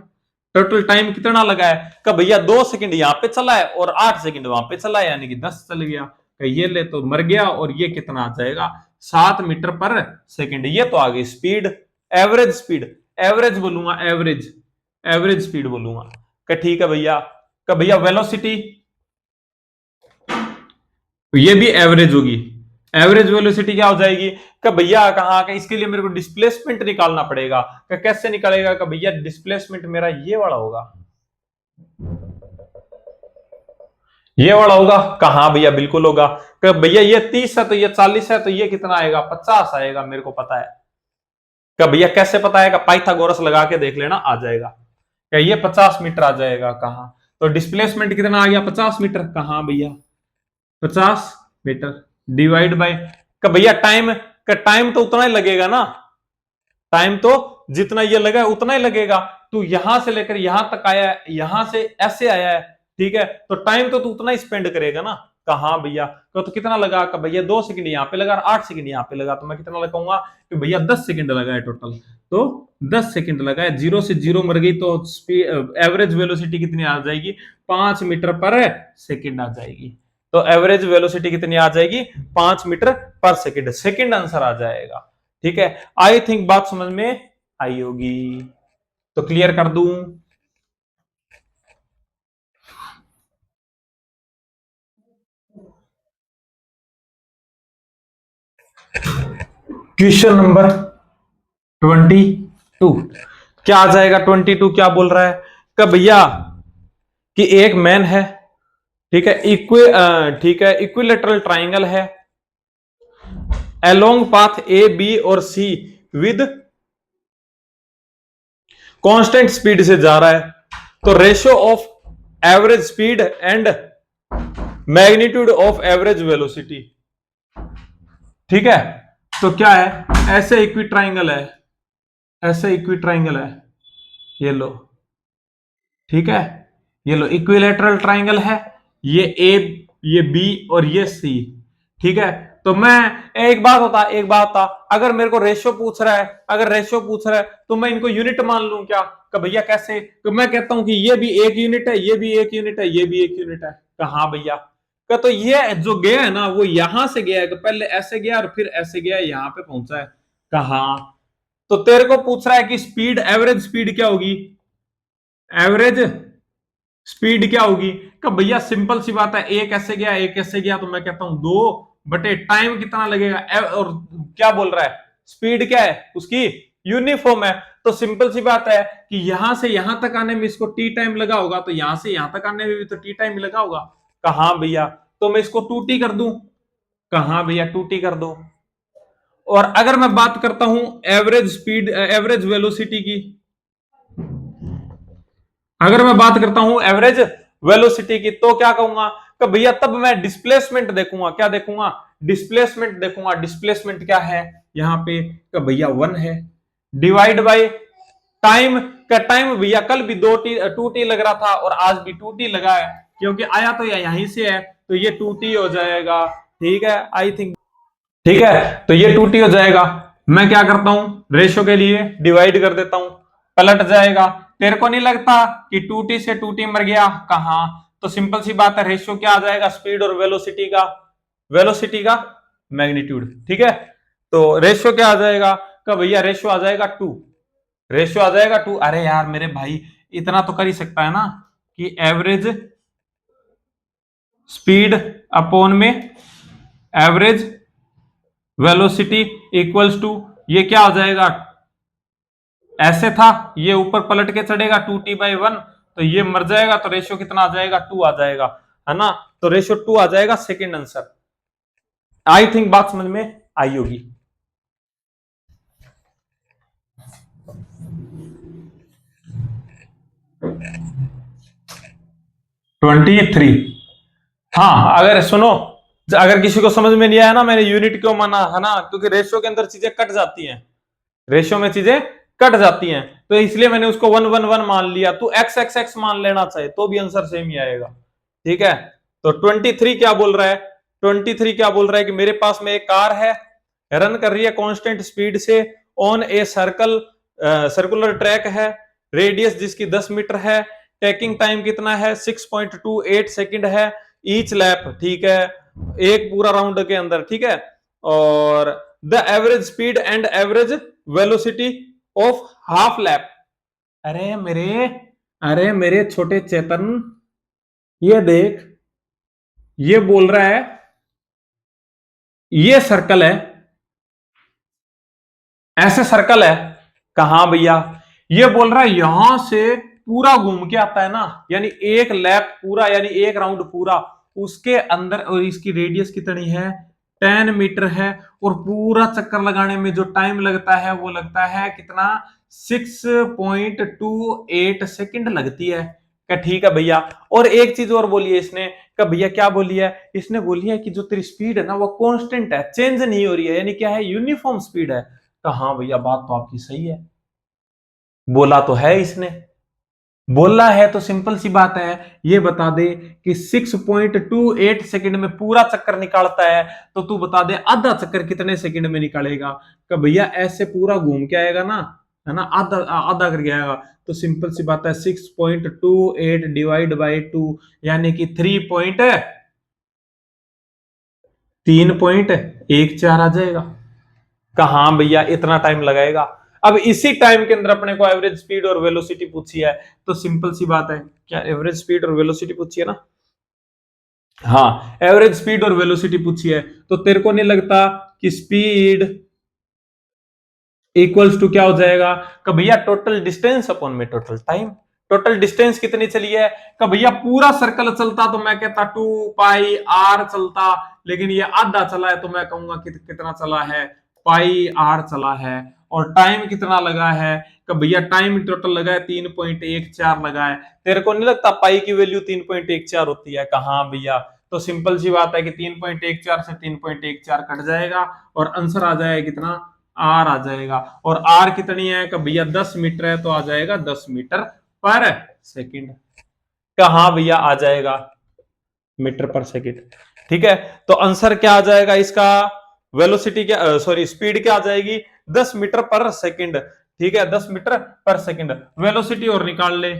टोटल टाइम कितना लगा है कि भैया 2 सेकंड यहां पे चला है और 8 सेकंड वहां पे चला है, यानी कि 10 चल गया। ये ले तो मर गया, और ये कितना आ जाएगा 7 मीटर पर सेकंड। ये तो आ गई स्पीड, एवरेज स्पीड। एवरेज बोलूंगा, एवरेज एवरेज स्पीड बोलूंगा कि ठीक है भैया। कि भैया वेलोसिटी ये भी एवरेज होगी। एवरेज वेलोसिटी क्या हो जाएगी कि भैया कहां का, इसके लिए मेरे को डिस्प्लेसमेंट निकालना पड़ेगा। कि कैसे निकालेगा कि भैया डिस्प्लेसमेंट मेरा ये वाला होगा, ये वाला होगा। कहां भैया बिल्कुल होगा कि भैया ये 30 है तो ये 40 है, तो ये कितना आएगा 50 आएगा, मेरे को पता है। क्या भैया कैसे पता है, पाइथागोरस लगा के देख लेना, आ जाएगा। क्या ये 50 मीटर आ जाएगा। कहां, तो डिस्प्लेसमेंट कितना आ गया 50 मीटर। कहां भैया 50 मीटर डिवाइड बाय का भैया टाइम का, टाइम तो उतना ही लगेगा ना, टाइम तो जितना ये लगा है उतना ही लगेगा। तू यहां से लेकर यहां तक आया है, यहां से ऐसे आया है, ठीक है, तो टाइम तो तू उतना ही स्पेंड करेगा ना। कहा भैया तो कितना लगा का भैया 2 सेकंड यहां पे लगा, 8 सेकंड यहां पे लगा, तो मैं कितना लगाऊंगा कि भैया 10 सेकंड लगा है टोटल। तो 10 सेकंड लगा है, जीरो से जीरो मर गई, तो एवरेज वेलोसिटी कितनी आ जाएगी 5 मीटर पर सेकंड आ जाएगी। तो एवरेज वेलोसिटी कितनी आ जाएगी 5 metre per second, second answer आ जाएगा। ठीक है, आई थिंक बात समझ में आई होगी। तो क्लियर कर दूं, क्वेश्चन नंबर 22 क्या आ जाएगा? 22 क्या बोल रहा है कि भैया कि एक मैन है, ठीक है, ठीक है, इक्विलेटरल ट्राइंगल है, अलोंग पाथ ए बी और सी विद कांस्टेंट स्पीड से जा रहा है, तो ratio of average speed and magnitude of average velocity, ठीक है। तो क्या है, ऐसे इक्वी ट्राइंगल है, ऐसे इक्वी ट्राइंगल है, ये लो, ठीक है, ये लो इक्विलेटरल ट्राइंगल है, ये ए, ये बी और ये सी, ठीक है। तो मैं एक बात होता, अगर मेरे को रेशियो पूछ रहा है, अगर रेशियो पूछ रहा है तो मैं इनको यूनिट मान लूं क्या? कि भैया कैसे? तो मैं कहता हूं कि ये भी एक यूनिट है, ये भी एक यूनिट है, ये भी एक यूनिट है। कहा भैया का, तो ये जो गया है ना वो यहां से गया है, कि पहले ऐसे गया और फिर ऐसे गया, यहां पे पहुंचा है। कहा? तो तेरे को पूछ रहा है कि स्पीड, एवरेज स्पीड क्या होगी, एवरेज स्पीड क्या होगी? कि भैया सिंपल सी बात है, एक ऐसे गया एक ऐसे गया, तो मैं कहता हूं 2 बटे टाइम कितना लगेगा, और क्या बोल रहा है, स्पीड क्या है उसकी, यूनिफॉर्म है। तो सिंपल सी बात है कि यहां से यहां तक आने में इसको टी टाइम लगा होगा, तो यहां से यहां तक आने में भी तो टी टाइम लगा होगा। कहा भैया? तो मैं इसको 2t कर दूं। कहा भैया 2t कर दो। और अगर मैं बात करता हूं एवरेज स्पीड, एवरेज वेलोसिटी की, अगर मैं बात करता हूं एवरेज वेलोसिटी की, तो क्या कहूंगा कि भैया तब मैं डिस्प्लेसमेंट देखूंगा। क्या देखूंगा? डिस्प्लेसमेंट देखूंगा। डिस्प्लेसमेंट क्या है यहां पे? कि भैया 1 है, डिवाइड बाय टाइम का, टाइम भैया कल भी 2t लग रहा था और आज भी 2t लगा है, क्योंकि आया तो यहीं से है, तो ये 2t हो जाएगा, ठीक है, आई थिंक, ठीक है। तो ये 2t हो जाएगा। मैं क्या करता हूं, रेशो के लिए डिवाइड कर देता हूं, पलट जाएगा। तेरे को नहीं लगता कि 2t से 2t मर गया? कहां? तो सिंपल सी बात है, रेशियो क्या आ जाएगा, स्पीड और वेलोसिटी का मैग्नीट्यूड, ठीक है। तो रेशियो क्या आ जाएगा? का भैया रेशियो आ जाएगा 2, रेशियो आ जाएगा 2। अरे यार मेरे भाई, इतना तो कर ही सकता है ना कि एवरेज स्पीड अपॉन में एवरेज वेलोसिटी इक्वल्स टू, ये क्या हो जाएगा, ऐसे था, ये ऊपर पलट के चढ़ेगा 2t/1, तो ये मर जाएगा, तो रेशियो कितना आ जाएगा, 2 आ जाएगा, है ना। तो रेशियो 2 आ जाएगा, सेकंड आंसर। आई थिंक बात समझ में आई होगी। ट्वेंटी थ्री, हाँ अगर सुनो, अगर किसी को समझ में नहीं आया ना मैंने यूनिट क्यों माना है ना, क्योंकि रेशियो के अंदर चीजें कट जाती हैं, रेशियो में चीजें कट जाती हैं, तो इसलिए मैंने उसको 1 1 1 मान लिया। तू x x x मान लेना चाहिए तो भी आंसर सेम ही आएगा, ठीक है। तो 23 क्या बोल रहा है, 23 क्या बोल रहा है कि मेरे पास में एक कार है, रन कर रही है कांस्टेंट स्पीड से ऑन ए सर्कुलर ट्रैक है, रेडियस जिसकी 10 मीटर है, टेकिंग टाइम कितना है, 6.28 सेकंड है ईच लैप, ठीक है, एक पूरा राउंड के अंदर, ठीक है। और the average speed and average velocity of half lap. अरे मेरे, अरे मेरे छोटे चेतन, ये देख, ये बोल रहा है, ये सर्कल है, ऐसे सर्कल है। कहां भैया? ये बोल रहा है यहां से पूरा घूम के आता है ना, यानी एक लैप पूरा, यानी एक राउंड पूरा, उसके अंदर, और इसकी रेडियस कितनी है, 10 मीटर है, और पूरा चक्कर लगाने में जो टाइम लगता है वो लगता है कितना, 6.28 सेकंड लगती है। क्या ठीक है भैया। और एक चीज और बोली है इसने, क्या भैया क्या बोली है, इसने बोली है कि जो तेरी स्पीड है ना वो कांस्टेंट है, चेंज नहीं हो रही है, यानी क्या है, यूनिफॉर्म स्पीड है। हाँ भैया बात तो आपकी सही है, बोला तो है इसने, बोला है तो सिंपल सी बात है, ये बता दे कि 6.28 सेकंड में पूरा चक्कर निकालता है, तो तू बता दे आधा चक्कर कितने सेकंड में निकालेगा। कि भैया ऐसे पूरा घूम के आएगा ना, है ना, आधा आधा करके आएगा, तो सिंपल सी बात है 6.28 डिवाइड बाई 2, यानी कि 3.14 आ जाएगा। कहां भैया इतना टाइम लगाएगा। अब इसी टाइम के अंदर अपने को एवरेज स्पीड और वेलोसिटी पूछी है, तो सिंपल सी बात है, क्या एवरेज स्पीड और वेलोसिटी पूछी है ना, हाँ एवरेज स्पीड और वेलोसिटी पूछी है, तो तेरे को नहीं लगता कि स्पीड इक्वल्स टू क्या हो जाएगा कि भैया टोटल डिस्टेंस अपॉन में टोटल टाइम। टोटल डिस्टेंस कितनी चली है कि भैया पूरा सर्कल चलता तो मैं कहता 2πr चलता, लेकिन ये आधा चला है तो मैं कहूंगा कितना चला है, πr चला है। और टाइम कितना लगा है कि भैया टाइम टोटल लगा है 3.14 लगा है। तेरे को नहीं लगता पाई की वैल्यू 3.14 होती है? कहां भैया, तो सिंपल सी बात है कि 3.14 से 3.14 कट जाएगा और आंसर आ जाएगा कितना, आर आ जाएगा। और आर कितनी है कि भैया 10 मीटर है तो आ जाएगा 10 मीटर पर सेकंड। कहां भैया आ जाएगा, मीटर पर सेकंड। ठीक है, तो आंसर क्या आ जाएगा इसका, वेलोसिटी क्या, सॉरी स्पीड क्या आ जाएगी, 10 मीटर पर सेकंड। ठीक है, 10 मीटर पर सेकंड। वेलोसिटी और निकाल ले,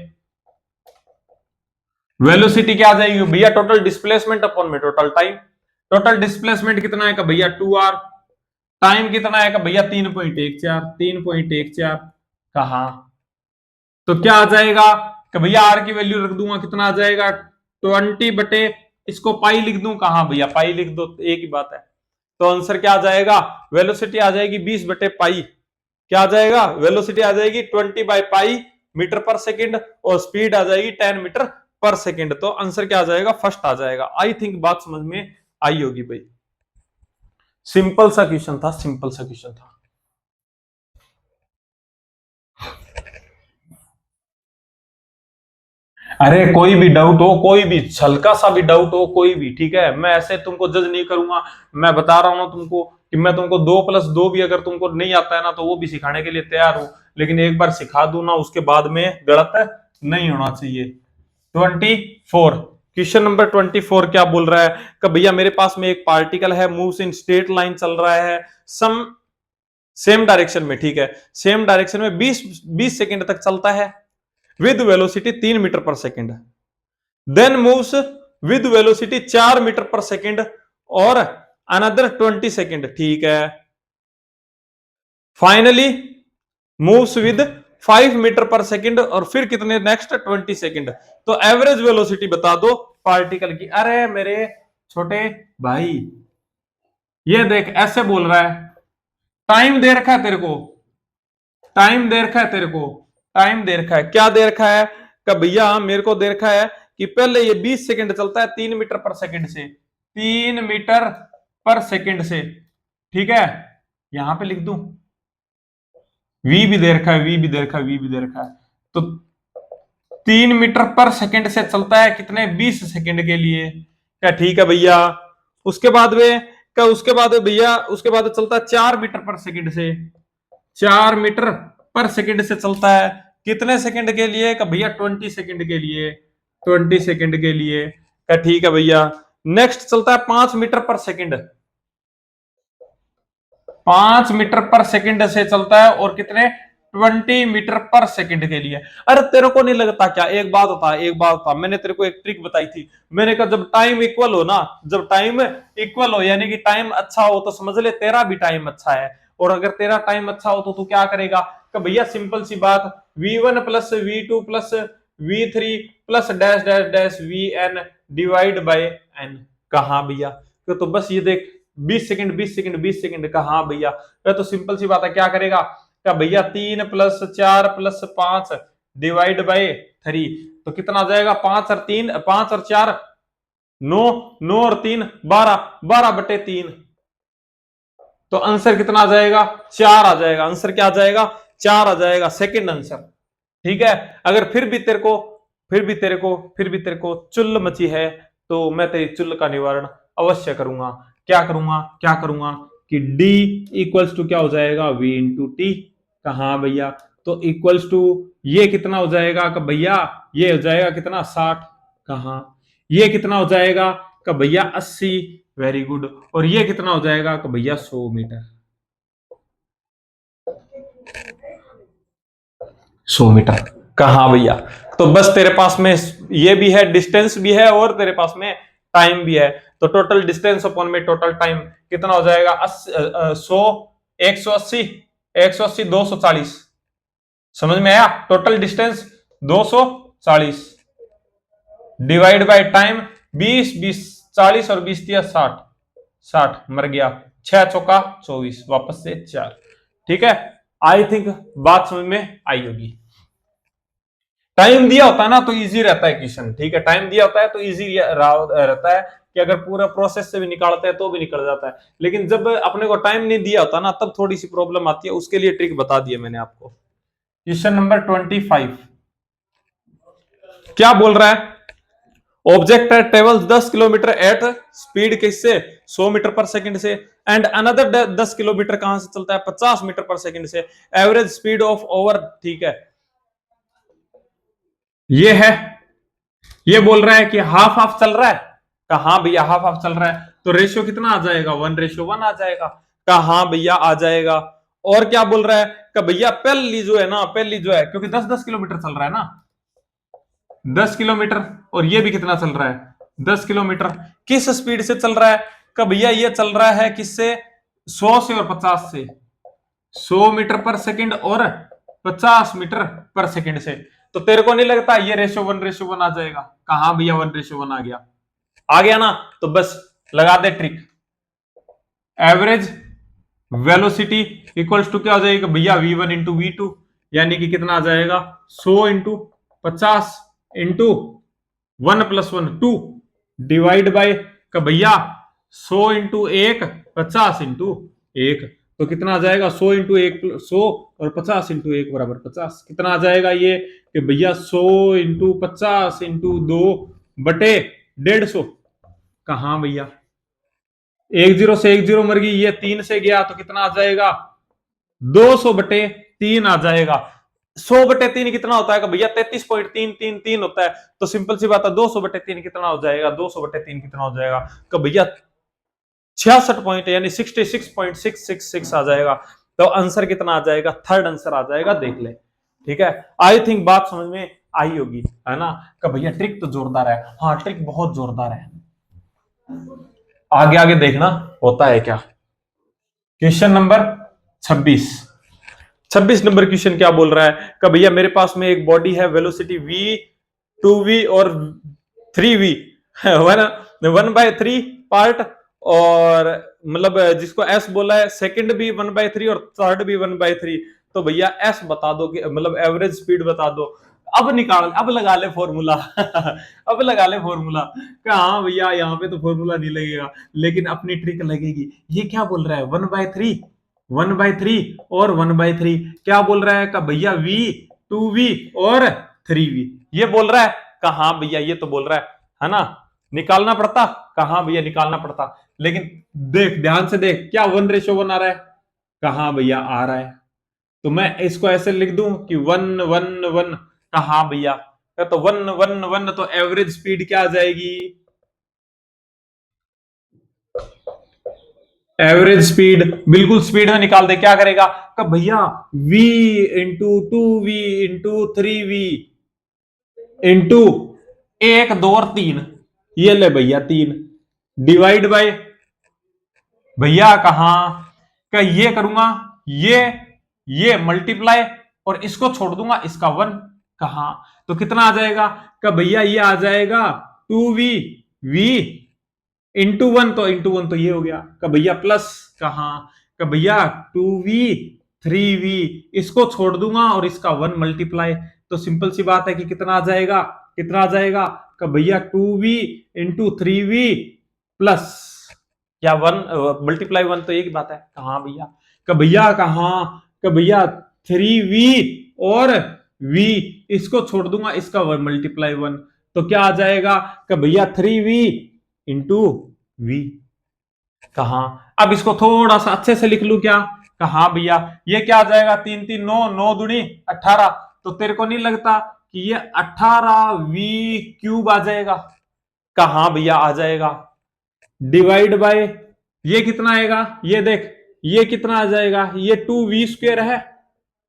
वेलोसिटी क्या आ जाएगी भैया, टोटल डिस्प्लेसमेंट अपॉन में टोटल टाइम। टोटल डिस्प्लेसमेंट कितना है का भैया 2r, टाइम कितना है का भैया 3.14 कहा, तो क्या आ जाएगा कि भैया आर की वैल्यू रख दूंगा, कितना आ जाएगा 20 बटे, इसको पाई लिख दूं, कहां भैया पाई लिख दो, एक ही बात है। तो आंसर क्या आ जाएगा, वेलोसिटी आ जाएगी 20 बटे पाई, क्या आ जाएगा, वेलोसिटी आ जाएगी 20/पाई मीटर पर सेकंड, और स्पीड आ जाएगी 10 मीटर पर सेकंड। तो आंसर क्या आ जाएगा, फर्स्ट आ जाएगा। आई थिंक बात समझ में आई होगी भाई, सिंपल सा क्वेश्चन था, सिंपल सा क्वेश्चन था। अरे कोई भी डाउट हो, कोई भी हल्का सा भी डाउट हो, कोई भी, ठीक है, मैं ऐसे तुमको जज नहीं करूंगा। मैं बता रहा हूं ना तुमको कि मैं तुमको 2+2 भी अगर तुमको नहीं आता है ना तो वो भी सिखाने के लिए तैयार हूं, लेकिन एक बार सिखा दूं ना उसके बाद में गलत नहीं होना चाहिए। 24 क्वेश्चन नंबर 24 क्या बोल रहा है कि भैया मेरे पास में एक पार्टिकल है, मूव्स इन स्ट्रेट लाइन चल रहा है सम सेम डायरेक्शन में, ठीक है, सेम डायरेक्शन में 20 सेकंड तक चलता है with velocity 3 metre per second, then moves with velocity 4 metre per second और अनदर 20 सेकंड, ठीक है, finally moves with 5 metre per second और फिर कितने नेक्स्ट 20 सेकंड। तो एवरेज वेलोसिटी बता दो पार्टिकल की। अरे मेरे छोटे भाई, ये देख ऐसे बोल रहा है, टाइम दे रखा है तेरे को, टाइम दे रखा है तेरे को, टाइम दे रखा है, क्या दे रखा है कि भैया मेरे को दे रखा है कि पहले ये 20 सेकंड चलता है 3 मीटर पर सेकंड से, 3 मीटर पर सेकंड से, ठीक है, यहां पे लिख दूं, वी भी दे रखा है, वी भी दे रखा है, वी भी दे रखा है, तो 3 मीटर पर सेकंड से चलता है कितने, 20 सेकंड के लिए, क्या ठीक है भैया। उसके बाद में क्या, उसके बाद भैया उसके बाद चलता है 4 मीटर पर सेकंड से, 4 मीटर पर सेकंड से चलता है कितने सेकंड के लिए का भैया, 20 सेकंड के लिए, 20 सेकंड के लिए, क्या ठीक है भैया। नेक्स्ट चलता है 5 metre per second, 5 metre per second से चलता है और कितने, 20 मीटर पर सेकंड के लिए। अरे तेरे को नहीं लगता क्या, एक बात होता है, एक बात होता, मैंने तेरे को एक ट्रिक बताई थी, मैंने कहा जब टाइम इक्वल हो ना, जब टाइम इक्वल हो यानी कि टाइम अच्छा हो तो समझ ले तेरा भी टाइम अच्छा है, और अगर तेरा टाइम अच्छा हो तो तू क्या करेगा कि भैया सिंपल सी बात, v1 plus v2 plus v3 plus dash dash dash vn divide by n। कहा भैया, तो बस ये देख 20 सेकंड 20 सेकंड 20 सेकंड का, हाँ भैया तो सिंपल सी बात है, क्या करेगा क्या भैया, 3 प्लस 4 प्लस 5 डिवाइड बाय 3, तो कितना आ जाएगा, 5 और 3, 5 और 4 9, 9 और 3 12, 12 बटे 3, तो आंसर कितना आ जाएगा, 4 आ जाएगा। आंसर क्या आ जाएगा, 4 आ जाएगा, सेकंड आंसर, ठीक है। अगर फिर भी तेरे को चुल्ल मची है तो मैं तेरी चुल्ल का निवारण अवश्य करूंगा। क्या करूंगा कि D इक्वल्स टू क्या हो जाएगा, V इंटू टी, कहा भैया, तो इक्वल्स टू ये कितना हो जाएगा कि भैया, ये हो जाएगा कितना 60, कहा ये कितना हो जाएगा कि भैया 80, वेरी गुड, और ये कितना हो जाएगा कि भैया 100 मीटर, 100 मीटर, कहा भैया। तो बस तेरे पास में ये भी है, डिस्टेंस भी है और तेरे पास में टाइम भी है, तो टोटल डिस्टेंस अपॉन में टोटल टाइम कितना हो जाएगा, 100, 180, 180 240, समझ में आया, total distance 240 divide by time 20, 20 40 और 20 दिया 60, मर गया, 6 चौका 24, वापस से 4, ठीक है। आई थिंक बात समझ में आई होगी। टाइम दिया होता है ना तो इजी रहता है क्वेश्चन, ठीक है, टाइम दिया होता है तो इजी रहता है कि अगर पूरा प्रोसेस से भी निकालते हैं तो भी निकल जाता है, लेकिन जब अपने को टाइम नहीं दिया होता ना तब थोड़ी सी प्रॉब्लम आती है, उसके लिए ट्रिक बता दिया मैंने आपको। क्वेश्चन नंबर 25 क्या बोल रहा है? Object travels 10 kilometre at speed किससे 100 मीटर पर सेकंड से, एंड अनदर 10 किलोमीटर कहां से चलता है 50 मीटर पर सेकंड से, एवरेज स्पीड ऑफ ओवर, ठीक है, ये है, ये बोल रहा है कि हाफ हाफ चल रहा है, कहा भैया हाफ हाफ चल रहा है, तो रेशियो कितना आ जाएगा 1:1 आ जाएगा, कहा भैया आ जाएगा। और क्या बोल रहा है कि भैया पहली जो है ना, पहली जो है क्योंकि 10-10 किलोमीटर चल रहा है ना, 10 किलोमीटर, और ये भी कितना चल रहा है 10 किलोमीटर, किस स्पीड से चल रहा है कि भैया ये चल रहा है किससे 100 से और 50 से, 100 मीटर पर सेकंड और 50 मीटर पर सेकंड से, तो तेरे को नहीं लगता ये रेशियो 1:1 आ जाएगा, कहां भैया 1:1 आ गया, आ गया ना, तो बस लगा दे trick, average velocity equals to क्या हो जाएगा भैया v1 इंटू v2, यानी कि कितना आ जाएगा 100 इंटू 50 इंटू 1+1 2 डिवाइड बाय का भैया 100 इंटू 1 50 इंटू 1, तो कितना आ जाएगा 100 इंटू 1 100 और 50 इंटू 1 बराबर 50, कितना आ जाएगा ये कि भैया 100 इंटू 50 इंटू 2 बटे 150, कहा भैया 1 0 से 1 0 मर गई, ये 3 से गया तो कितना आ जाएगा 200/3 आ जाएगा। 100/3 कितना होता है भैया 33.333 होता है, तो सिंपल सी बात है 200/3 कितना हो जाएगा, 200/3 कितना हो जाएगा कि भैया 66 पॉइंट यानी 66.666 आ जाएगा, तो आंसर कितना आ जाएगा, थर्ड आंसर आ जाएगा, देख ले, ठीक है। आई थिंक बात समझ में आई होगी, है ना, कि भैया ट्रिक तो जोरदार है, हाँ ट्रिक बहुत जोरदार है, आगे आगे देखना होता है क्या। क्वेश्चन नंबर 26 नंबर क्वेश्चन क्या बोल रहा है कि भैया मेरे पास में एक बॉडी है, वेलोसिटी v 2v और 3v, 1/3 पार्ट, और मतलब जिसको s बोला है, सेकंड भी 1/3 और थर्ड भी 1/3, तो भैया s बता दो कि मतलब एवरेज स्पीड बता दो, अब निकाल, अब लगा ले फॉर्मूला अब लगा ले फॉर्मूला, हाँ भैया यहाँ पे तो फॉर्मूला नहीं लगेगा, लेकिन अपनी ट्रिक लगेगी। ये क्या बोल रहा है 1/3 और 1/3, क्या बोल रहा है का भैया v 2v और 3v, ये बोल रहा है, कहा भैया ये तो बोल रहा है ना, निकालना पड़ता, कहा भैया निकालना पड़ता, लेकिन देख ध्यान से देख, क्या 1:1 आ रहा है, कहा भैया आ रहा है, तो मैं इसको ऐसे लिख दूं कि 1:1:1, कहा भैया, तो 1:1:1, तो एवरेज स्पीड क्या आ जाएगी, एवरेज स्पीड बिल्कुल स्पीड में निकाल दे, क्या करेगा कि भैया v into 2v into 3v into 1 2 और 3, ये ले भैया 3 डिवाइड बाय भैया कहा का ये करूंगा, ये मल्टीप्लाई और इसको छोड़ दूंगा, इसका 1, कहा तो कितना आ जाएगा का भैया ये आ जाएगा 2v v इंटू 1, तो इंटू 1 तो ये हो गया का भैया प्लस, कहा का भैया 2v 3v, इसको छोड़ दूंगा और इसका 1 मल्टीप्लाई, तो सिंपल सी बात है कि कितना आ जाएगा, कितना आ जाएगा का भैया 2v इंटू 3v प्लस या 1 मल्टीप्लाई 1, तो एक बात है, कहा भैया का भैया कहा का भैया 3v और v, इसको छोड़ दूंगा, इसका 1 मल्टीप्लाई 1, तो क्या आ जाएगा का भैया 3v इंटू v, कहा अब इसको थोड़ा सा अच्छे से लिख लू क्या, कहा भैया ये क्या आ जाएगा 3 3 9 9 दूनी 18, तो तेरे को नहीं लगता कि ये 18v क्यूब आ जाएगा, कहा भैया आ जाएगा, डिवाइड बाय ये कितना आएगा, ये देख ये कितना आ जाएगा, ये 2v² है,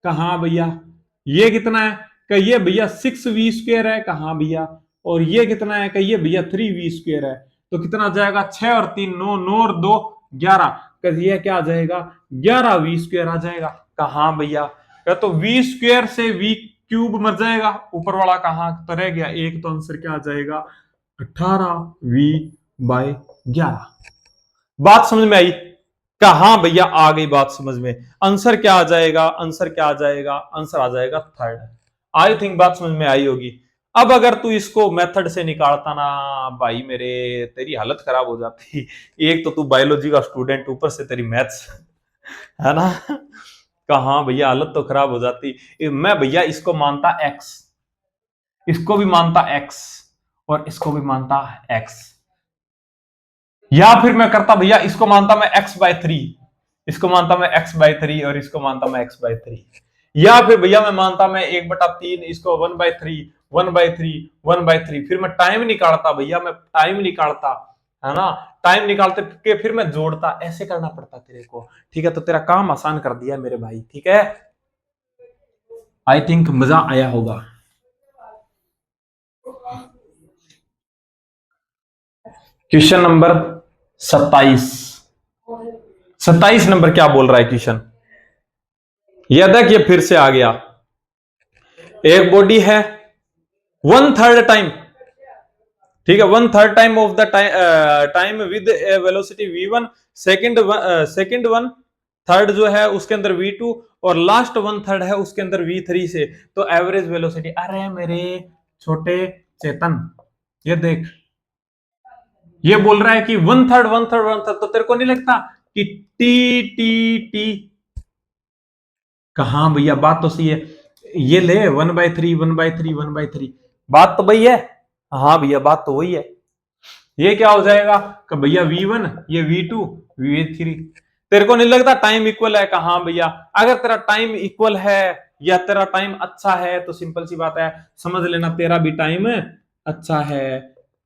कहा भैया ये कितना है, कहिए भैया 6v² है, कहा भैया, और ये कितना है, कहिए भैया 3v² है, तो कितना आ जाएगा 6 और 3 9 9 और 2 11, कहिए क्या आ जाएगा 11v² आ जाएगा, कहा भैया, तो v² से v क्यूब मर जाएगा, ऊपर वाला कहां तो रह गया एक, तो आंसर क्या आ जाएगा 18v/11। बात समझ में आई, कहा भैया आ गई बात समझ में। आंसर क्या आ जाएगा, आंसर क्या आ जाएगा, आंसर आ जाएगा थर्ड। आई थिंक बात समझ में आई होगी। अब अगर तू इसको मेथड से निकालता ना भाई मेरे, तेरी हालत खराब हो जाती। एक तो तू बायोलॉजी का स्टूडेंट, ऊपर से तेरी मैथ्स, है ना। कहा भैया हालत तो खराब हो जाती। मैं भैया इसको मानता एक्स, इसको भी मानता एक्स, और इसको भी मानता एक्स, या फिर मैं करता भैया इसको मानता मैं x/3, इसको मानता मैं x/3, और इसको मानता मैं x/3, या फिर भैया मैं मानता मैं 1/3, इसको 1/3, 1/3, 1/3, फिर मैं टाइम निकालता भैया, मैं टाइम निकालता, है ना। टाइम निकालते के फिर मैं जोड़ता, ऐसे करना पड़ता तेरे को। ठीक है, तो तेरा काम आसान कर दिया मेरे भाई। ठीक है, आई थिंक मजा आया होगा। क्वेश्चन नंबर 27, 27 नंबर क्या बोल रहा है क्वेश्चन, यह देख, ये फिर से आ गया। एक बॉडी है 1/3 टाइम, ठीक है, 1/3 time of the time with velocity v1, second 1/3 जो है उसके अंदर v2, और लास्ट 1/3 है उसके अंदर v3 से, तो एवरेज वेलोसिटी। अरे मेरे छोटे चेतन, ये देख, ये बोल रहा है कि 1/3 1/3 1/3, तो तेरे को नहीं लगता कि टी टी टी, कहा भैया बात तो सही है, ये ले 1/3 1/3 1/3, बात तो वही है। हाँ भैया बात तो वही है। ये क्या हो जाएगा कि भैया v1, ये v2, v3। तेरे को नहीं लगता टाइम इक्वल है? कहा भैया, अगर तेरा टाइम इक्वल है या तेरा टाइम अच्छा है तो सिंपल सी बात है, समझ लेना तेरा भी टाइम अच्छा है,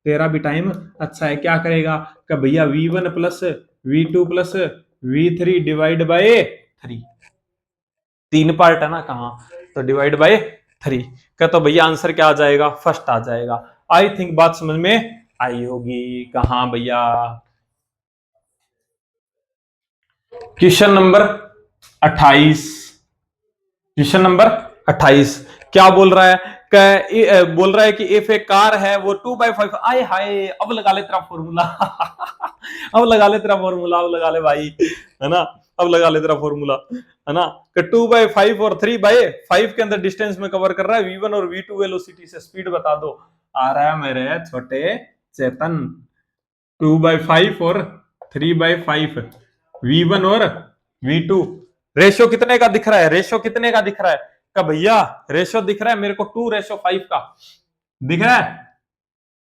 तेरा भी टाइम अच्छा है। क्या करेगा कि भैया v1 plus v2 plus v3 divide by 3, 3 part है ना, कहा, तो डिवाइड बाय 3 का, तो भैया आंसर क्या आ जाएगा, फर्स्ट आ जाएगा। आई थिंक बात समझ में आई होगी। कहा भैया, क्वेश्चन नंबर 28, क्वेश्चन नंबर 28 क्या बोल रहा है, बोल रहा है कि इफ ए कार है वो 2/5, आए हाय, अब लगा ले तेरा फॉर्मूला। अब लगा ले तेरा फॉर्मूला, अब लगा ले भाई, है ना, अब लगा ले तेरा फॉर्मूला, है ना। 2/5 और 3/5 के अंदर डिस्टेंस में कवर कर रहा है, v1 और v2 वेलोसिटी से स्पीड बता दो। आ रहा है मेरे छोटे चेतन, 2/5 और 3/5, v1 और v2, रेशियो कितने का दिख रहा है, रेशियो कितने का दिख रहा है, का भैया रेशियो दिख रहा है मेरे को 2:5 का दिख रहा है।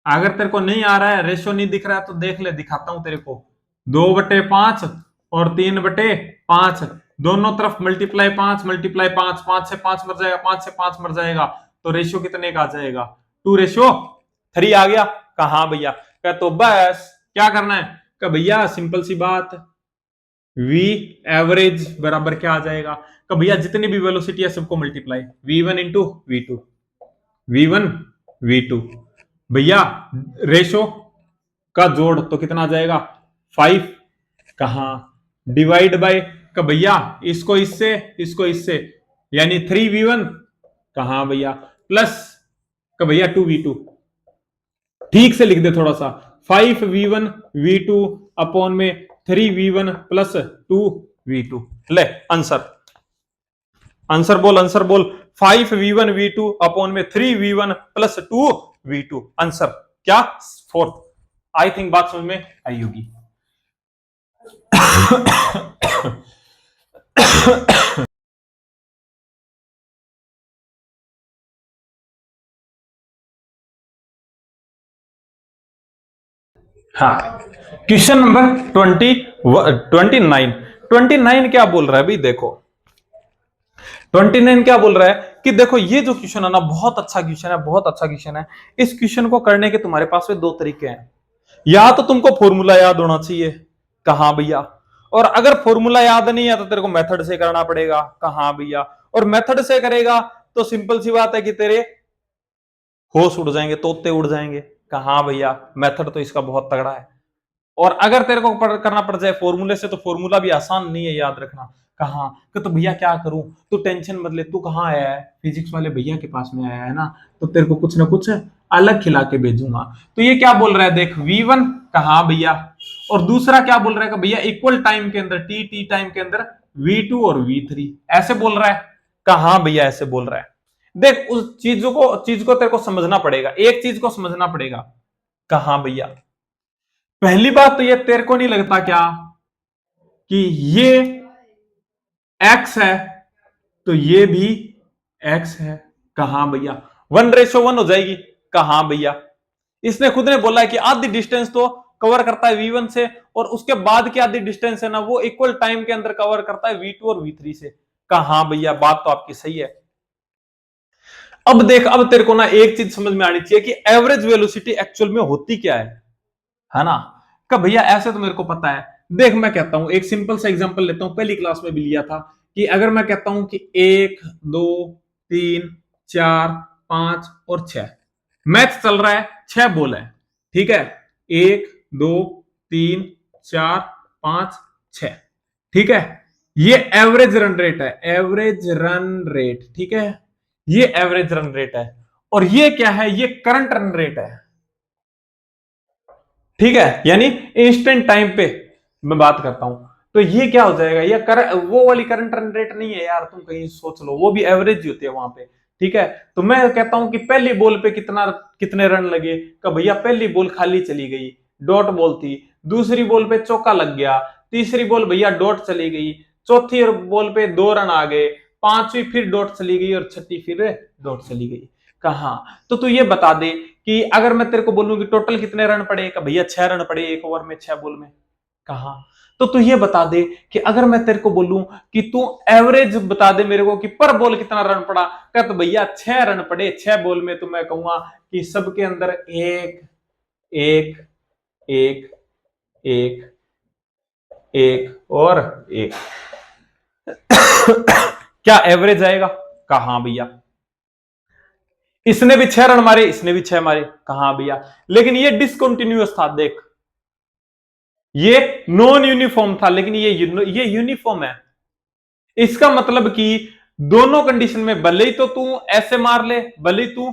अगर तेरे को नहीं आ रहा है, रेशियो नहीं दिख रहा है, तो देख ले, दिखाता हूं तेरे को, 2/5 और 3/5, दोनों तरफ मल्टीप्लाई 5 मल्टीप्लाई 5, 5 से 5 मर जाएगा, 5 से 5 मर जाएगा, तो रेशियो कितने का आ जाएगा, 2:3 आ गया। कहा भैया, क्या तो बस क्या करना है, क्या भैया सिंपल सी बात, v एवरेज बराबर क्या आ जाएगा, कि भैया जितनी भी वेलोसिटी है सबको multiply, v1 into v2, v1 v2, भैया रेशो का जोड़ तो कितना आ जाएगा 5, कहा डिवाइड बाय, का भैया इसको इससे, इसको इससे, यानी 3v1, कहा भैया प्लस, का भैया 2v2, ठीक से लिख दे थोड़ा सा, 5v1 v2 अपॉन में 3v1 प्लस 2v2, ले आंसर, आंसर बोल, आंसर बोल, 5v1 v2 अपॉन में 3v1 प्लस 2v2, आंसर क्या, 4। आई थिंक बात समझ में आई होगी। हाँ, क्वेश्चन नंबर 29 क्या बोल रहा है भाई, देखो 29 क्या बोल रहा है कि देखो ये जो क्वेश्चन है ना, बहुत अच्छा क्वेश्चन है, बहुत अच्छा क्वेश्चन है। इस क्वेश्चन को करने के तुम्हारे पास में 2 तरीके हैं, या तो तुमको फॉर्मूला याद होना चाहिए, कहा भैया, और अगर फॉर्मूला याद नहीं है तो तेरे को मेथड से करना पड़ेगा, कहा भैया, और मेथड से करेगा तो सिंपल सी बात है कि तेरे होश उड़ जाएंगे, तोते उड़ जाएंगे, कहा भैया मेथड तो इसका बहुत तगड़ा है। और अगर तेरे को करना पड़ जाए फॉर्मूले से, तो फॉर्मूला भी आसान नहीं है याद रखना, कहा कि तो भैया क्या करूं, तू टेंशन मत ले, तू कहाँ आया है, फिजिक्स वाले भैया के पास में आया है ना, तो तेरे को कुछ ना कुछ अलग खिला के भेजूंगा। तो ये क्या बोल रहा है देख, v1, कहा भैया, और दूसरा क्या बोल रहा है कि भैया इक्वल टाइम के अंदर टी टाइम के अंदर V2 और V3 ऐसे बोल रहा है। कहा भैया ऐसे बोल रहा है। देख उस चीज को तेरे को समझना पड़ेगा, एक चीज को समझना पड़ेगा। कहा भैया पहली बात तो ये तेरे को नहीं लगता क्या कि ये x है तो ये भी x है। कहा भैया 1:1 हो जाएगी। कहा भैया इसने खुद ने बोला है कि आधी डिस्टेंस तो कवर करता है V1 से और उसके बाद की आधी डिस्टेंस है ना वो इक्वल टाइम के अंदर कवर करता है V2 और V3 से। कहा भैया बात तो आपकी सही है। अब देख अब तेरे को ना एक चीज समझ में आनी चाहिए कि एवरेज वेलोसिटी एक्चुअल में होती क्या है ना। कब भैया ऐसे तो मेरे को पता है। देख मैं कहता हूं एक सिंपल सा एग्जांपल लेता हूं, पहली क्लास में भी लिया था कि अगर मैं कहता हूं कि 1 2 3 4 5 और 6 मैच चल रहा है, 6 बॉल है, ठीक है, 1 2 3 4 5 6, ठीक है। ये एवरेज रन रेट है, एवरेज रन रेट, ठीक है, ये एवरेज रन रेट है। और ये क्या है, ये करंट रन रेट है, ठीक है, यानी इंस्टेंट टाइम पे मैं बात करता हूं। तो ये क्या हो जाएगा, ये वो वाली करंट रन रेट नहीं है यार, तुम कहीं सोच लो, वो भी एवरेज ही होती है वहां पे, ठीक है। तो मैं कहता हूं कि पहली बॉल पे कितने रन लगे, का भैया पहली बॉल खाली चली गई, डॉट बॉल थी, दूसरी बॉल पे चौका लग गया, तीसरी बॉल भैया डॉट चली गई, चौथी बॉल पे 2 रन आ गए, पांचवी फिर डॉट चली गई और छठी फिर डॉट चली गई। कहा तो तू ये बता दे कि अगर मैं तेरे को बोलूं कि टोटल कितने रन पड़े, का भैया 6 रन पड़े एक ओवर में 6 बॉल में। कहा तो तू ये बता दे कि अगर मैं तेरे को बोलूं कि तू एवरेज बता दे मेरे को कि पर बॉल कितना रन पड़ा, का तो भैया 6 रन पड़े 6 बॉल में। तो मैं कहूंगा कि सबके अंदर एक एक एक एक एक और एक क्या एवरेज आएगा? कहा भैया इसने भी 6 रन मारे, इसने भी 6 मारे। कहा भैया लेकिन ये डिसकंटिन्यूअस था, देख ये नॉन यूनिफॉर्म था, लेकिन ये यूनिफॉर्म है। इसका मतलब कि दोनों कंडीशन में भले ही तो तू ऐसे मार ले, भले ही तू